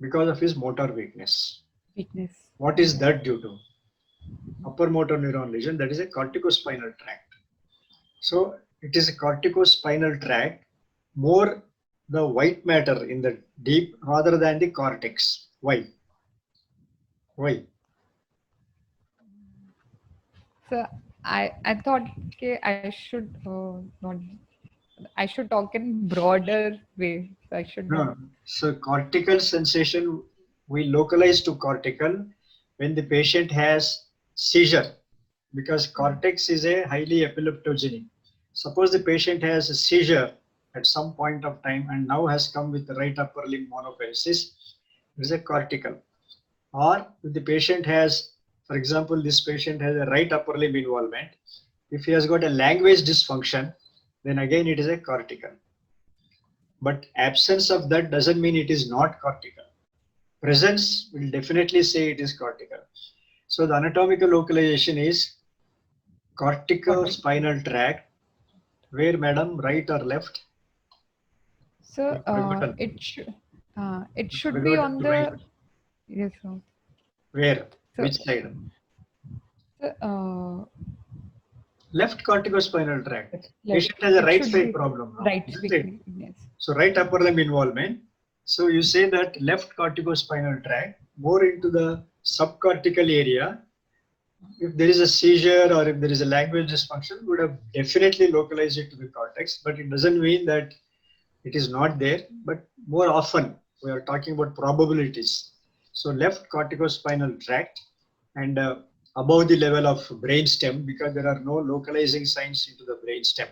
Because of his motor weakness. Weakness. What is that due to? Upper motor neuron lesion, that is a corticospinal tract. So it is a corticospinal tract, more the white matter in the deep rather than the cortex. Why? Why? So I thought okay, I should talk in broader way. So I should not. No. So cortical sensation, we localize to cortical when the patient has seizure, because cortex is a highly epileptogenic. Suppose the patient has a seizure at some point of time and now has come with the right upper limb monoparesis, it is a cortical. Or if the patient has, for example, this patient has a right upper limb involvement, if he has got a language dysfunction, then again it is a cortical. But absence of that doesn't mean it is not cortical. Presence will definitely say it is cortical. So the anatomical localization is corticospinal tract. Where, madam, right or left? So You forgotten. it You should be forgotten on to write. the yes. Sir. Where? So, Which side? so Left corticospinal tract. left. Patient has a It right should side be problem now, right. isn't it? Yes. So right upper limb involvement. So you say that left corticospinal tract, more into the subcortical area. If there is a seizure or if there is a language dysfunction, we would have definitely localized it to the cortex, but it doesn't mean that it is not there, but more often we are talking about probabilities. So left corticospinal tract and above the level of brainstem, because there are no localizing signs into the brainstem,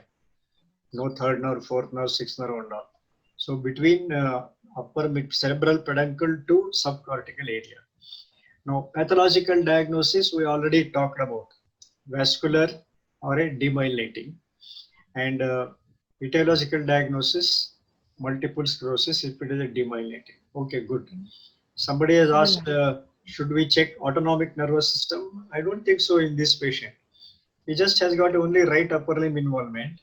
no third nerve, fourth nerve, sixth nerve and all. So between upper mid cerebral peduncle to subcortical area. Now, pathological diagnosis we already talked about, vascular or a demyelinating, and etiological diagnosis, multiple sclerosis if it is a demyelinating. Okay, good. Somebody has asked, should we check autonomic nervous system? I don't think so in this patient. He just has got only right upper limb involvement.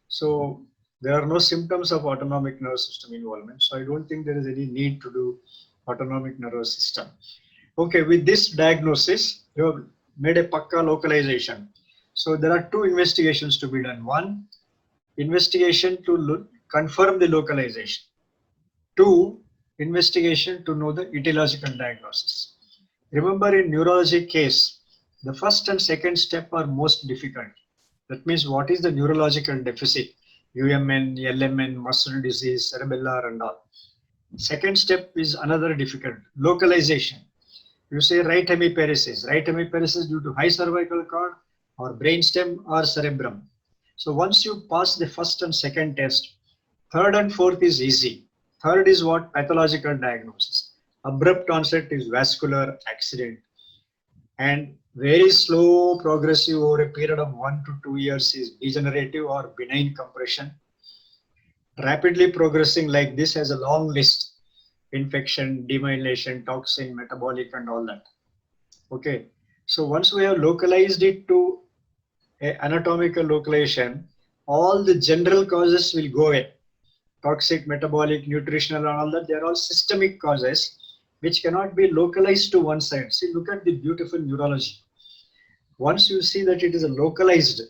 So There are no symptoms of autonomic nervous system involvement. So I don't think there is any need to do autonomic nervous system. Okay, with this diagnosis, you have made a pakka localization. So there are two investigations to be done. One, investigation to confirm the localization. Two, investigation to know the etiological diagnosis. Remember, in neurology case, the first and second step are most difficult. That means what is the neurological deficit? UMN, LMN, muscle disease, cerebellar and all. Second step is another difficult, localization. You say right hemiparesis. Right hemiparesis due to high cervical cord or brainstem or cerebrum. So once you pass the first and second test, third and fourth is easy. Third is what? Pathological diagnosis. Abrupt onset is vascular accident. And very slow progressive over a period of 1 to 2 years is degenerative or benign compression. Rapidly progressing like this has a long list: infection, demyelination, toxin, metabolic and all that. Okay, so once we have localized it to a anatomical localization, all the general causes will go away. Toxic, metabolic, nutritional and all that, they are all systemic causes which cannot be localized to one side. See, look at the beautiful neurology. Once you see that it is a localized,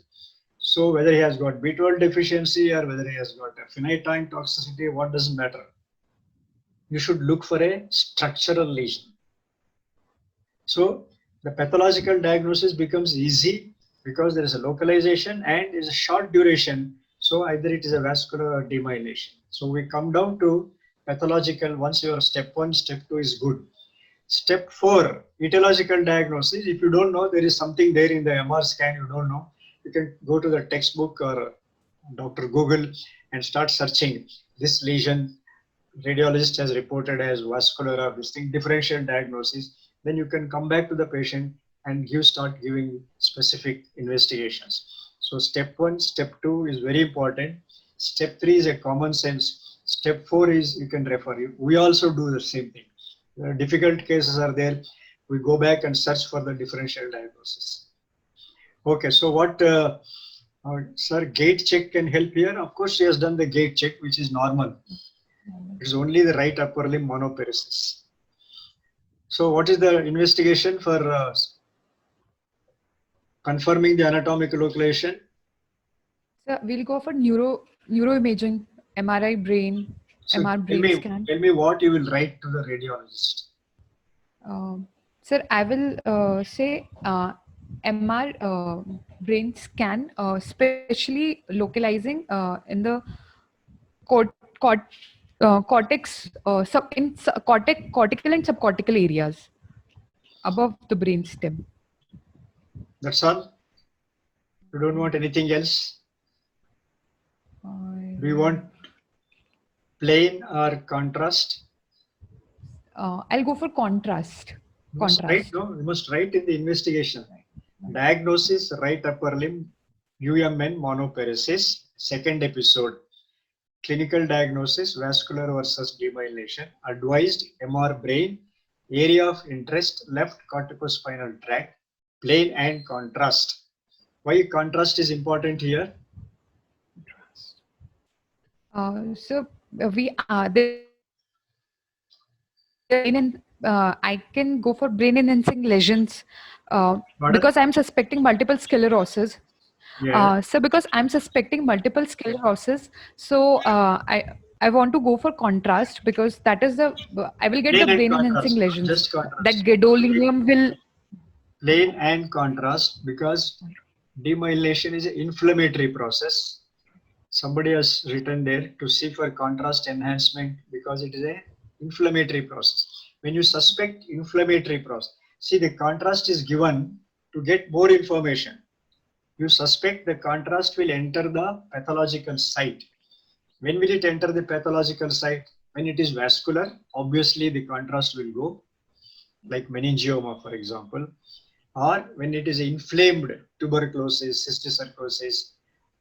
so whether he has got B12 deficiency or whether he has got a phenytoin toxicity, what doesn't matter. You should look for a structural lesion. So the pathological diagnosis becomes easy because there is a localization and it is a short duration. So either it is a vascular or demyelination. So we come down to pathological. Once your step 1, step 2 is good. Step 4, etiological diagnosis. If you don't know there is something there in the MR scan, you don't know, you can go to the textbook or Dr. Google and start searching this lesion. Radiologist has reported as vascular or this thing, differential diagnosis. Then you can come back to the patient and start giving specific investigations. So step 1, step 2 is very important. Step 3 is a common sense. Step 4 is you can refer. We also do the same thing. Difficult cases are there. We go back and search for the differential diagnosis. Okay, so what, sir, gait check can help here? Of course, she has done the gait check, which is normal. It is only the right upper limb monoparesis. So what is the investigation for confirming the anatomical localization? So we'll go for neuroimaging, MRI brain, So MR brain scan. tell me what you will write to the radiologist. Sir, I will say MR brain scan, especially localizing in the cort, cort, cortex, cortical and subcortical areas above the brain stem. That's all? You don't want anything else? Do you want plain or contrast? I'll go for contrast. Right, no, you must write in the investigation. Diagnosis, right upper limb, UMN monoparesis, second episode. Clinical diagnosis, vascular versus demyelination. Advised, MR brain, area of interest, left corticospinal tract, plain and contrast. Why contrast is important here? So there is I can go for brain enhancing lesions because I'm suspecting multiple sclerosis. Yeah. So because I'm suspecting multiple sclerosis, so I want to go for contrast because that is the I will get Plain the and brain contrast, enhancing lesions. just contrast. That gadolinium will Plain and contrast because demyelination is an inflammatory process. Somebody has written there to see for contrast enhancement because it is an inflammatory process. When you suspect inflammatory process, see the contrast is given to get more information. You suspect the contrast will enter the pathological site. When will it enter the pathological site? When it is vascular, obviously the contrast will go, like meningioma, for example, or when it is inflamed tuberculosis, cysticercosis,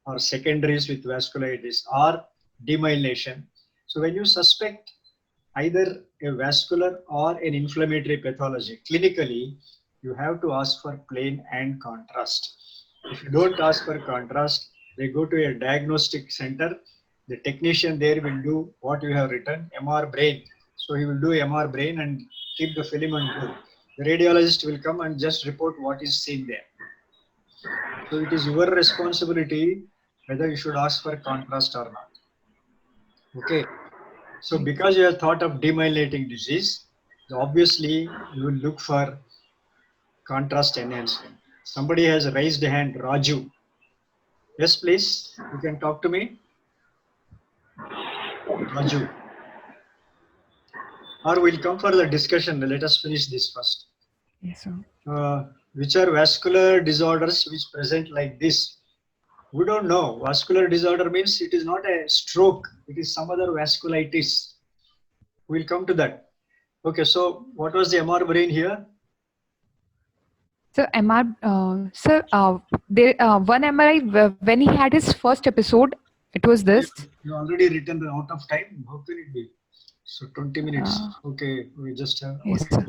or secondaries with vasculitis or demyelination. So when you suspect either a vascular or an inflammatory pathology, clinically, you have to ask for plain and contrast. If you don't ask for contrast, they go to a diagnostic center, The technician there will do what you have written, MR brain. So he will do MR brain and keep the film and go. The radiologist will come and just report what is seen there. So it is your responsibility whether you should ask for contrast or not. Okay. So because you have thought of demyelinating disease, obviously you will look for contrast enhancement. Somebody has raised a hand, Raju. Yes, please. You can talk to me. Raju. Or we'll come for the discussion. Let us finish this first. Yes, sir. Which are vascular disorders which present like this? We don't know. Vascular disorder means it is not a stroke. It is some other vasculitis. We'll come to that. Okay, so what was the MR brain here? So one MRI when he had his first episode, it was this. You already written out of time. How can it be? So 20 minutes. Okay, we just have. Yes, Okay. sir.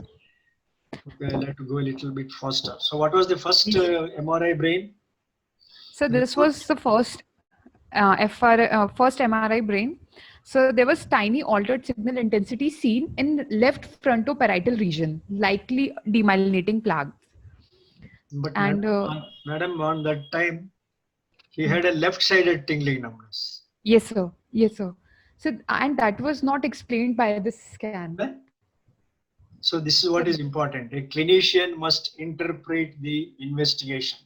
Okay, I'll have to go a little bit faster. So what was the first MRI brain? So this was the first first MRI brain. So there was tiny altered signal intensity seen in left frontoparietal region, likely demyelinating plaque. But And madam, on that time, he had a left-sided tingling numbness. yes, sir. Yes, sir. So and that was not explained by this scan. So this is what is important. A clinician must interpret the investigation.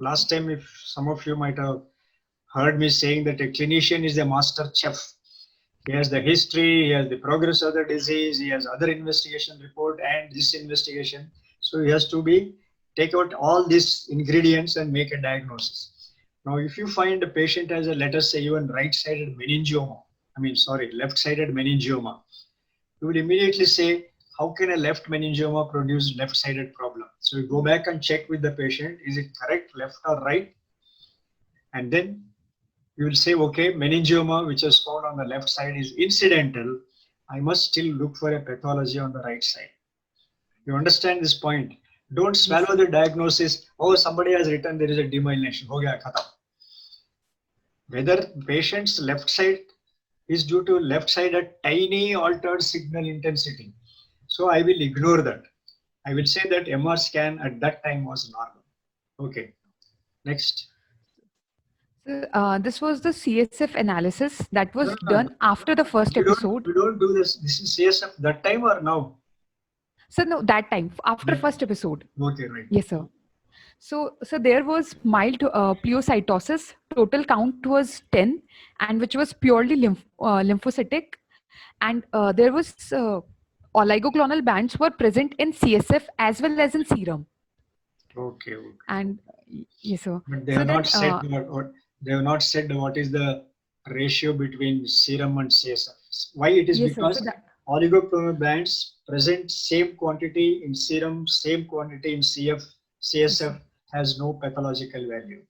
Last time, if some of you might have heard me saying that a clinician is a master chef. He has the history, he has the progress of the disease, he has other investigation report and this investigation. So he has to take out all these ingredients and make a diagnosis. Now, if you find a patient has a, let us say, even right-sided meningioma, left-sided meningioma, you will immediately say, how can a left meningioma produce left-sided problem? So you go back and check with the patient, is it correct, left or right? And then you will say, okay, meningioma which is found on the left side is incidental. I must still look for a pathology on the right side. You understand this point? Don't swallow the diagnosis. Oh, somebody has written there is a demyelination. Ho gaya, khatam. Whether patient's left side is due to left side a tiny altered signal intensity. So I will ignore that. I will say that MR scan at that time was normal. Okay. Next. So, this was the CSF analysis that was done after the first episode. We don't do this. This is CSF that time or now? So no, that time after first episode. Okay, right. Yes, sir. So there was mild pleocytosis. Total count was 10, and which was purely lymphocytic, and there was oligoclonal bands were present in CSF as well as in serum. Okay. And yes, sir. But they have not said they have not said what is the ratio between serum and CSF. Why it is? Yes, because oligoclonal bands present same quantity in serum, same quantity in CSF has no pathological value.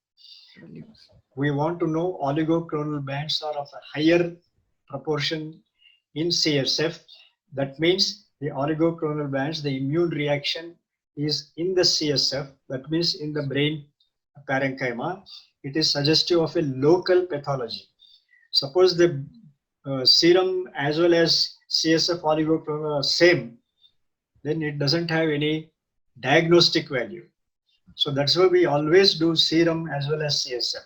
We want to know oligoclonal bands are of a higher proportion in CSF. That means the oligoclonal bands, the immune reaction is in the CSF. That means in the brain parenchyma. It is suggestive of a local pathology. Suppose the serum as well as CSF oligoclonal are same, then it doesn't have any diagnostic value. So that's why we always do serum as well as CSF.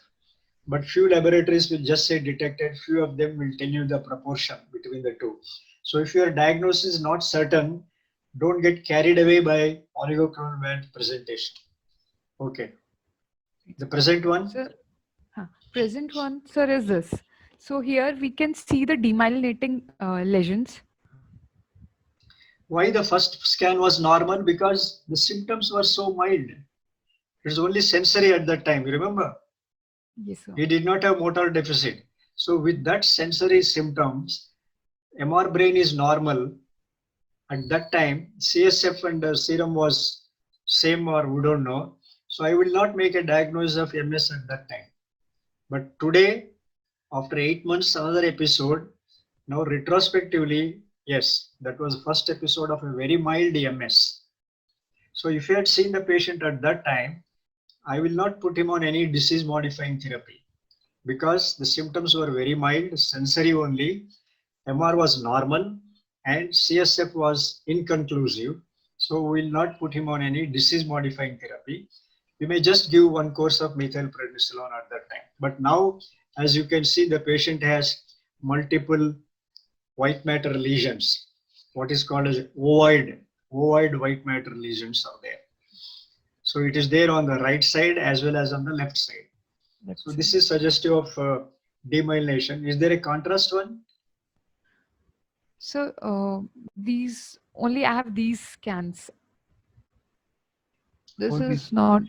But few laboratories will just say detected, few of them will tell you the proportion between the two. So if your diagnosis is not certain, don't get carried away by oligoclonal band presentation. Okay. The present one? Sir, present one, sir, is this. So here we can see the demyelinating lesions. Why the first scan was normal? Because the symptoms were so mild. It was only sensory at that time, you remember? Yes, sir. He did not have motor deficit. So with that sensory symptoms, MR brain is normal. At that time, CSF and serum was same or we don't know. So I will not make a diagnosis of MS at that time. But today, after 8 months, another episode. Now retrospectively, yes, that was the first episode of a very mild MS. So if you had seen the patient at that time, I will not put him on any disease modifying therapy. because the symptoms were very mild, sensory only. MR was normal and CSF was inconclusive. So we will not put him on any disease modifying therapy. We may just give one course of methylprednisolone at that time. But now, as you can see, the patient has multiple white matter lesions, what is called as ovoid white matter lesions are there. So it is there on the right side as well as on the left side. So this is suggestive of demyelination. Is there a contrast one? So these only I have these scans. This Only, is not,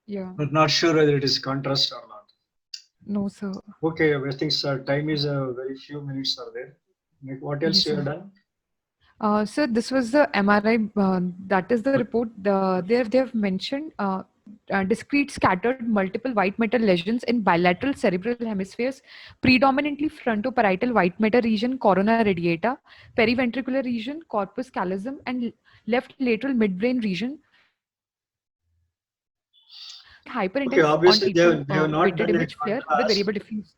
yeah, but not sure whether it is contrast or not. no, sir. Okay, I think time is very few minutes are there. Like what else Yes, you have sir. done? So this was the MRI. That is the report. They have mentioned discrete scattered multiple white matter lesions in bilateral cerebral hemispheres, predominantly frontoparietal white matter region, corona radiata, periventricular region, corpus callosum, and left lateral midbrain region, showing Okay, hyperintense on obviously T2 they have not weighted done a image flare with contrast. variable diffuse.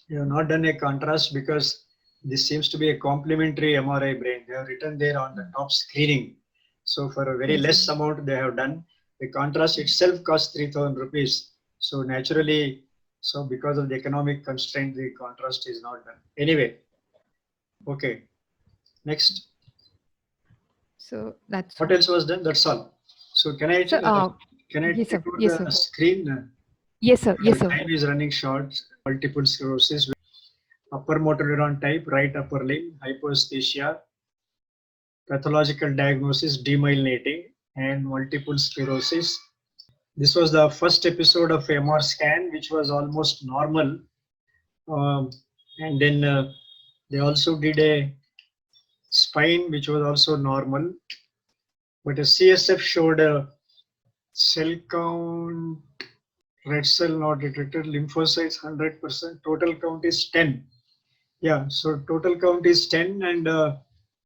They have not done a contrast because this seems to be a complementary MRI brain. They have written there on the top screening. So for a very Yes, sir. less amount they have done. The contrast itself costs 3,000 rupees. So naturally, so because of the economic constraint, the contrast is not done. Anyway, okay. Next, So that's what all. else was done? That's all. So So can I yes, take sir. over Yes, sir. the screen? Yes, sir. Yes, The sir. time is running short. Multiple sclerosis, upper motor neuron type, right upper limb, hypoesthesia, pathological diagnosis, demyelinating, and multiple sclerosis. This was the first episode of MR scan, which was almost normal. Um, and then they also did a spine, which was also normal. But a CSF showed a cell count, red cell not detected, lymphocytes 100%, total count is 10. Yeah, so total count is 10, and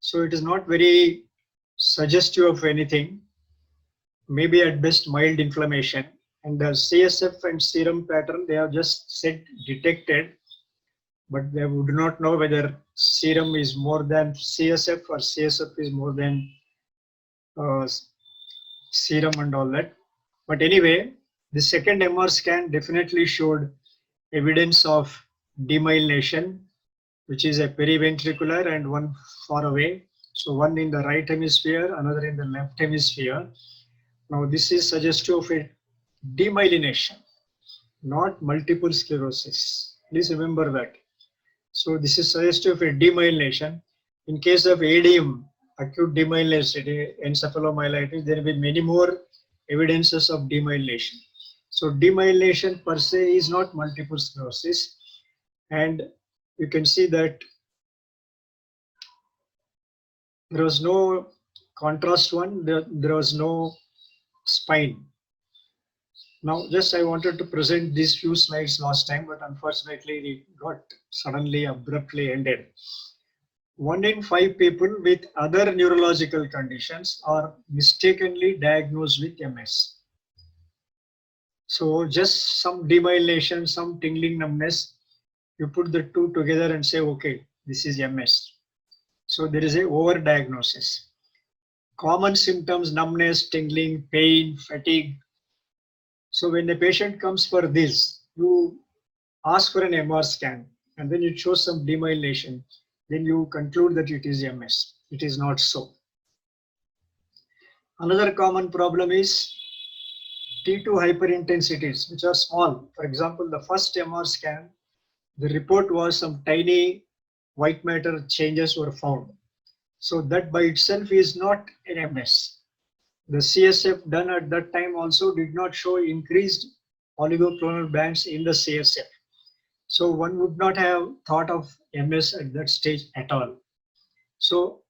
so it is not very suggestive of anything, maybe at best mild inflammation. And the CSF and serum pattern, they have just said detected, but they would not know whether serum is more than CSF or CSF is more than uh, serum and all that. But anyway, the second MR scan definitely showed evidence of demyelination, which is a periventricular and one far away. So one in the right hemisphere, another in the left hemisphere. Now this is suggestive of a demyelination, not multiple sclerosis. Please remember that. So this is suggestive of a demyelination. In case of ADM, acute demyelination, encephalomyelitis, there will be many more evidences of demyelination. So demyelination per se is not multiple sclerosis, and you can see that there was no contrast one, there was no spine. Now, just I wanted to present these few slides last time, but unfortunately it got suddenly abruptly ended. 1 in 5 people with other neurological conditions are mistakenly diagnosed with MS. So just some demyelination, some tingling numbness, you put the two together and say, okay, this is MS. So there is a overdiagnosis. Common symptoms, numbness, tingling, pain, fatigue. So when the patient comes for this, you ask for an MR scan and then it shows some demyelination. Then you conclude that it is MS. It is not so. Another common problem is T2 hyperintensities, which are small. For example, the first MR scan, the report was some tiny white matter changes were found. So that by itself is not an MS. The CSF done at that time also did not show increased oligoclonal bands in the CSF. So one would not have thought of MS at that stage at all. So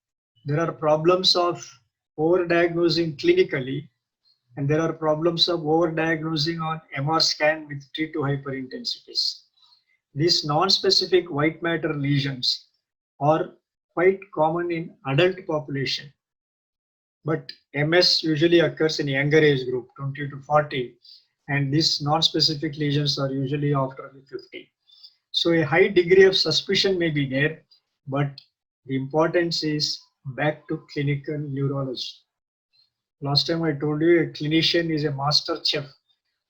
there are problems of overdiagnosing clinically, and there are problems of overdiagnosing on MR scan with T2 hyperintensities. These non-specific white matter lesions are quite common in adult population, but MS usually occurs in younger age group, 20 to 40. and these non-specific lesions are usually after the 50. So a high degree of suspicion may be there, but the importance is back to clinical neurology. Last time I told you a clinician is a master chef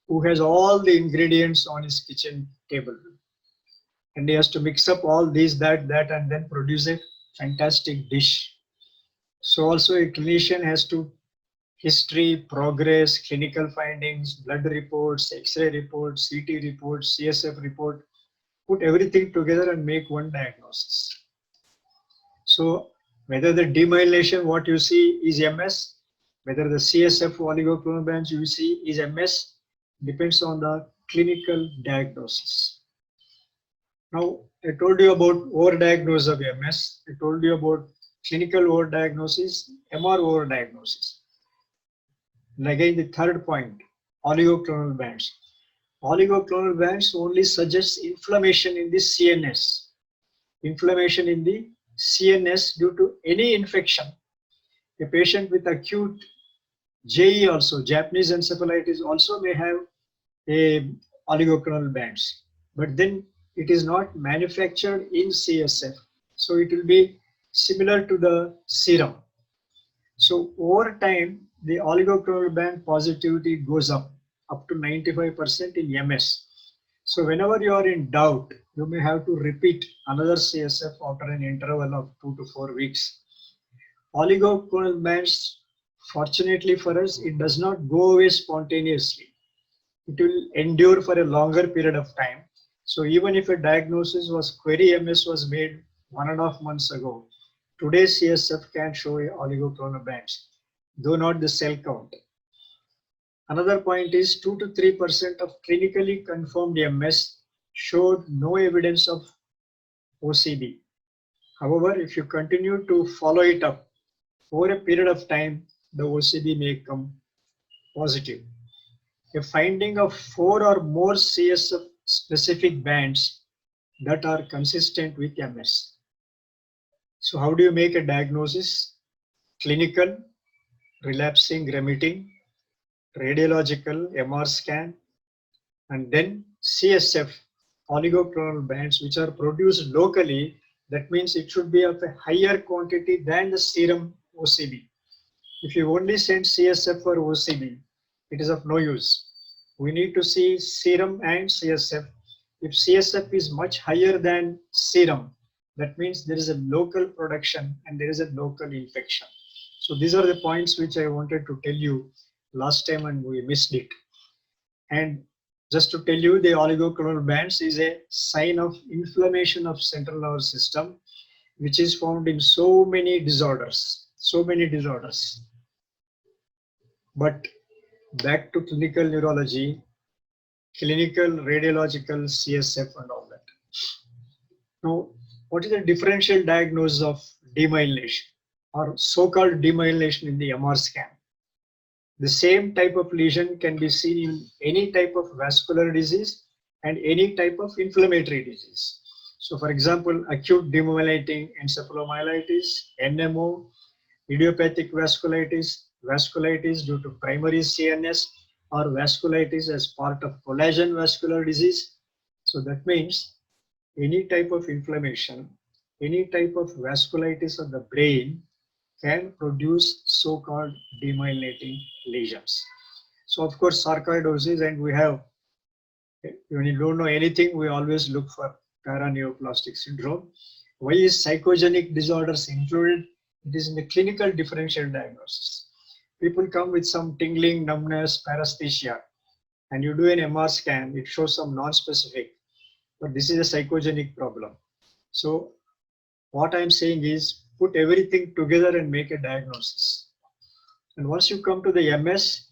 who has all the ingredients on his kitchen table. And he has to mix up all these, that, and then produce a fantastic dish. So also a clinician has to history, progress, clinical findings, blood reports, X-ray reports, CT reports, CSF report, put everything together and make one diagnosis. So whether the demyelination what you see is MS, whether the CSF oligoclonal bands you see is MS, depends on the clinical diagnosis. Now, I told you about overdiagnosis of MS. I told you about clinical overdiagnosis, MR overdiagnosis. And again, the third point, oligoclonal bands. Oligoclonal bands only suggest inflammation in the CNS. Inflammation in the CNS due to any infection. A patient with acute JE also, Japanese encephalitis also may have a oligoclonal bands, but then it is not manufactured in CSF. So it will be similar to the serum. So over time, the oligoclonal band positivity goes up to 95% in MS. So whenever you are in doubt, you may have to repeat another CSF after an interval of 2 to 4 weeks. Oligoclonal bands, fortunately for us, it does not go away spontaneously. It will endure for a longer period of time. So even if a diagnosis was query MS was made 1.5 months ago, today's CSF can show a oligoclonal bands, though not the cell count. Another point is 2 to 3% of clinically confirmed MS showed no evidence of OCD. However, if you continue to follow it up over a period of time, the OCD may come positive. A finding of 4 or more CSF specific bands that are consistent with MS. So how do you make a diagnosis? Clinical, relapsing, remitting, radiological, MR scan, and then CSF oligoclonal bands which are produced locally. That means it should be of a higher quantity than the serum OCB. If you only send CSF for OCB, it is of no use. We need to see serum and CSF. If CSF is much higher than serum, that means there is a local production and there is a local infection. So these are the points which I wanted to tell you last time and we missed it. And just to tell you, the oligoclonal bands is a sign of inflammation of central nervous system, which is found in so many disorders. But back to clinical neurology, clinical, radiological, CSF and all that. Now, what is the differential diagnosis of demyelination or so-called demyelination in the MR scan? The same type of lesion can be seen in any type of vascular disease and any type of inflammatory disease. So for example, acute demyelinating encephalomyelitis, NMO, idiopathic vasculitis, vasculitis due to primary CNS, or vasculitis as part of collagen vascular disease. So that means any type of inflammation, any type of vasculitis of the brain can produce so-called demyelinating lesions. So of course sarcoidosis, and we have, when you don't know anything, we always look for paraneoplastic syndrome. Why is psychogenic disorders included? It is in the clinical differential diagnosis. People come with some tingling, numbness, paresthesia, and you do an MR scan, it shows some non-specific, but this is a psychogenic problem. So what I'm saying is put everything together and make a diagnosis. And once you come to the MS,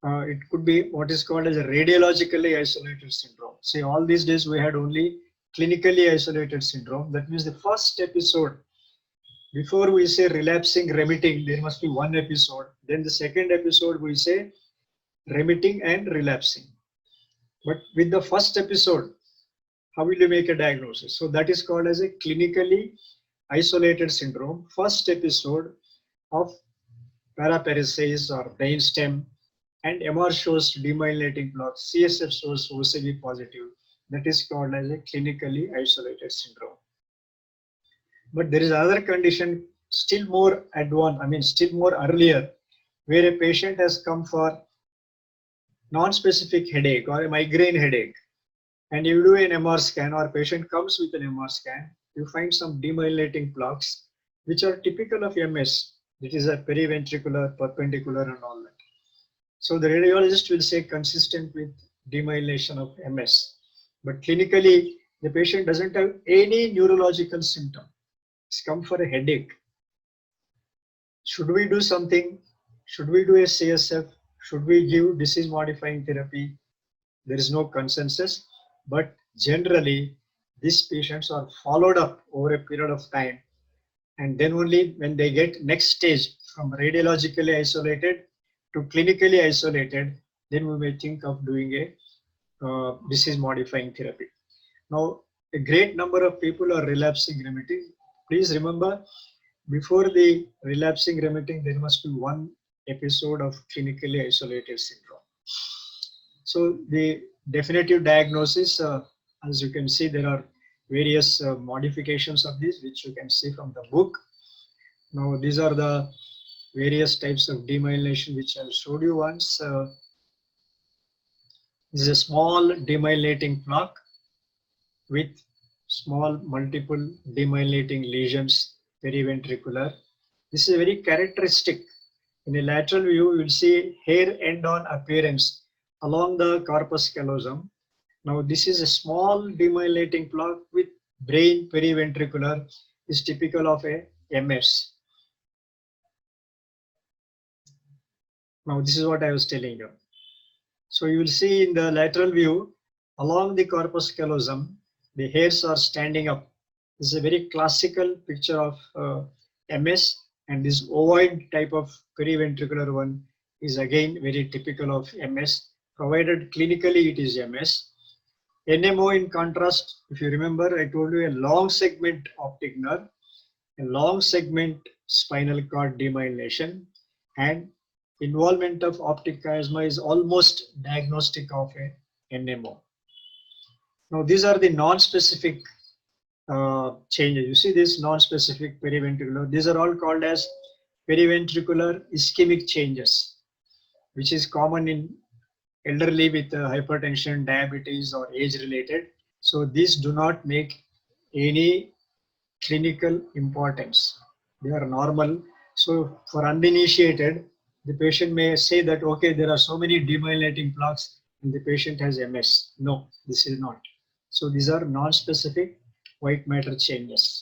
it could be what is called as a radiologically isolated syndrome. See, all these days we had only clinically isolated syndrome. That means the first episode, before we say relapsing, remitting, there must be one episode. Then the second episode we say remitting and relapsing. But with the first episode, how will you make a diagnosis? So that is called as a clinically isolated syndrome, first episode of paraparesis or brainstem and MR shows demyelinating plaques, CSF shows OCB positive. That is called as a clinically isolated syndrome. But there is another condition still more advanced, still more earlier, where a patient has come for non-specific headache or a migraine headache, and you do an MR scan, or patient comes with an MR scan, you find some demyelinating plaques, which are typical of MS. It is a periventricular, perpendicular, and all that. So the radiologist will say consistent with demyelination of MS. But clinically, the patient doesn't have any neurological symptom. It's come for a headache. Should we do something? Should we do a CSF? Should we give disease modifying therapy? There is no consensus, but generally these patients are followed up over a period of time, and then only when they get next stage from radiologically isolated to clinically isolated, then we may think of doing a disease modifying therapy. Now, a great number of people are relapsing remitting. Please remember, before the relapsing remitting, there must be one episode of clinically isolated syndrome. So the definitive diagnosis, as you can see, there are various modifications of this, which you can see from the book. Now, these are the various types of demyelination, which I showed you once. This is a small demyelinating plaque with small multiple demyelinating lesions, periventricular. This is very characteristic. In a lateral view, you will see hair end-on appearance along the corpus callosum. Now, this is a small demyelinating plaque with brain periventricular, is typical of a MS. Now, this is what I was telling you. So you will see in the lateral view, along the corpus callosum, the hairs are standing up. This is a very classical picture of MS, and this ovoid type of periventricular one is again very typical of MS, provided clinically it is MS. NMO, in contrast, if you remember, I told you a long segment optic nerve, a long segment spinal cord demyelination, and involvement of optic chiasma is almost diagnostic of a NMO. Now, these are the non-specific changes. You see this non-specific periventricular. These are all called as periventricular ischemic changes, which is common in elderly with hypertension, diabetes, or age-related. So these do not make any clinical importance. They are normal. So for uninitiated, the patient may say that, okay, there are so many demyelinating plaques and the patient has MS. No, this is not. So these are non-specific white matter changes.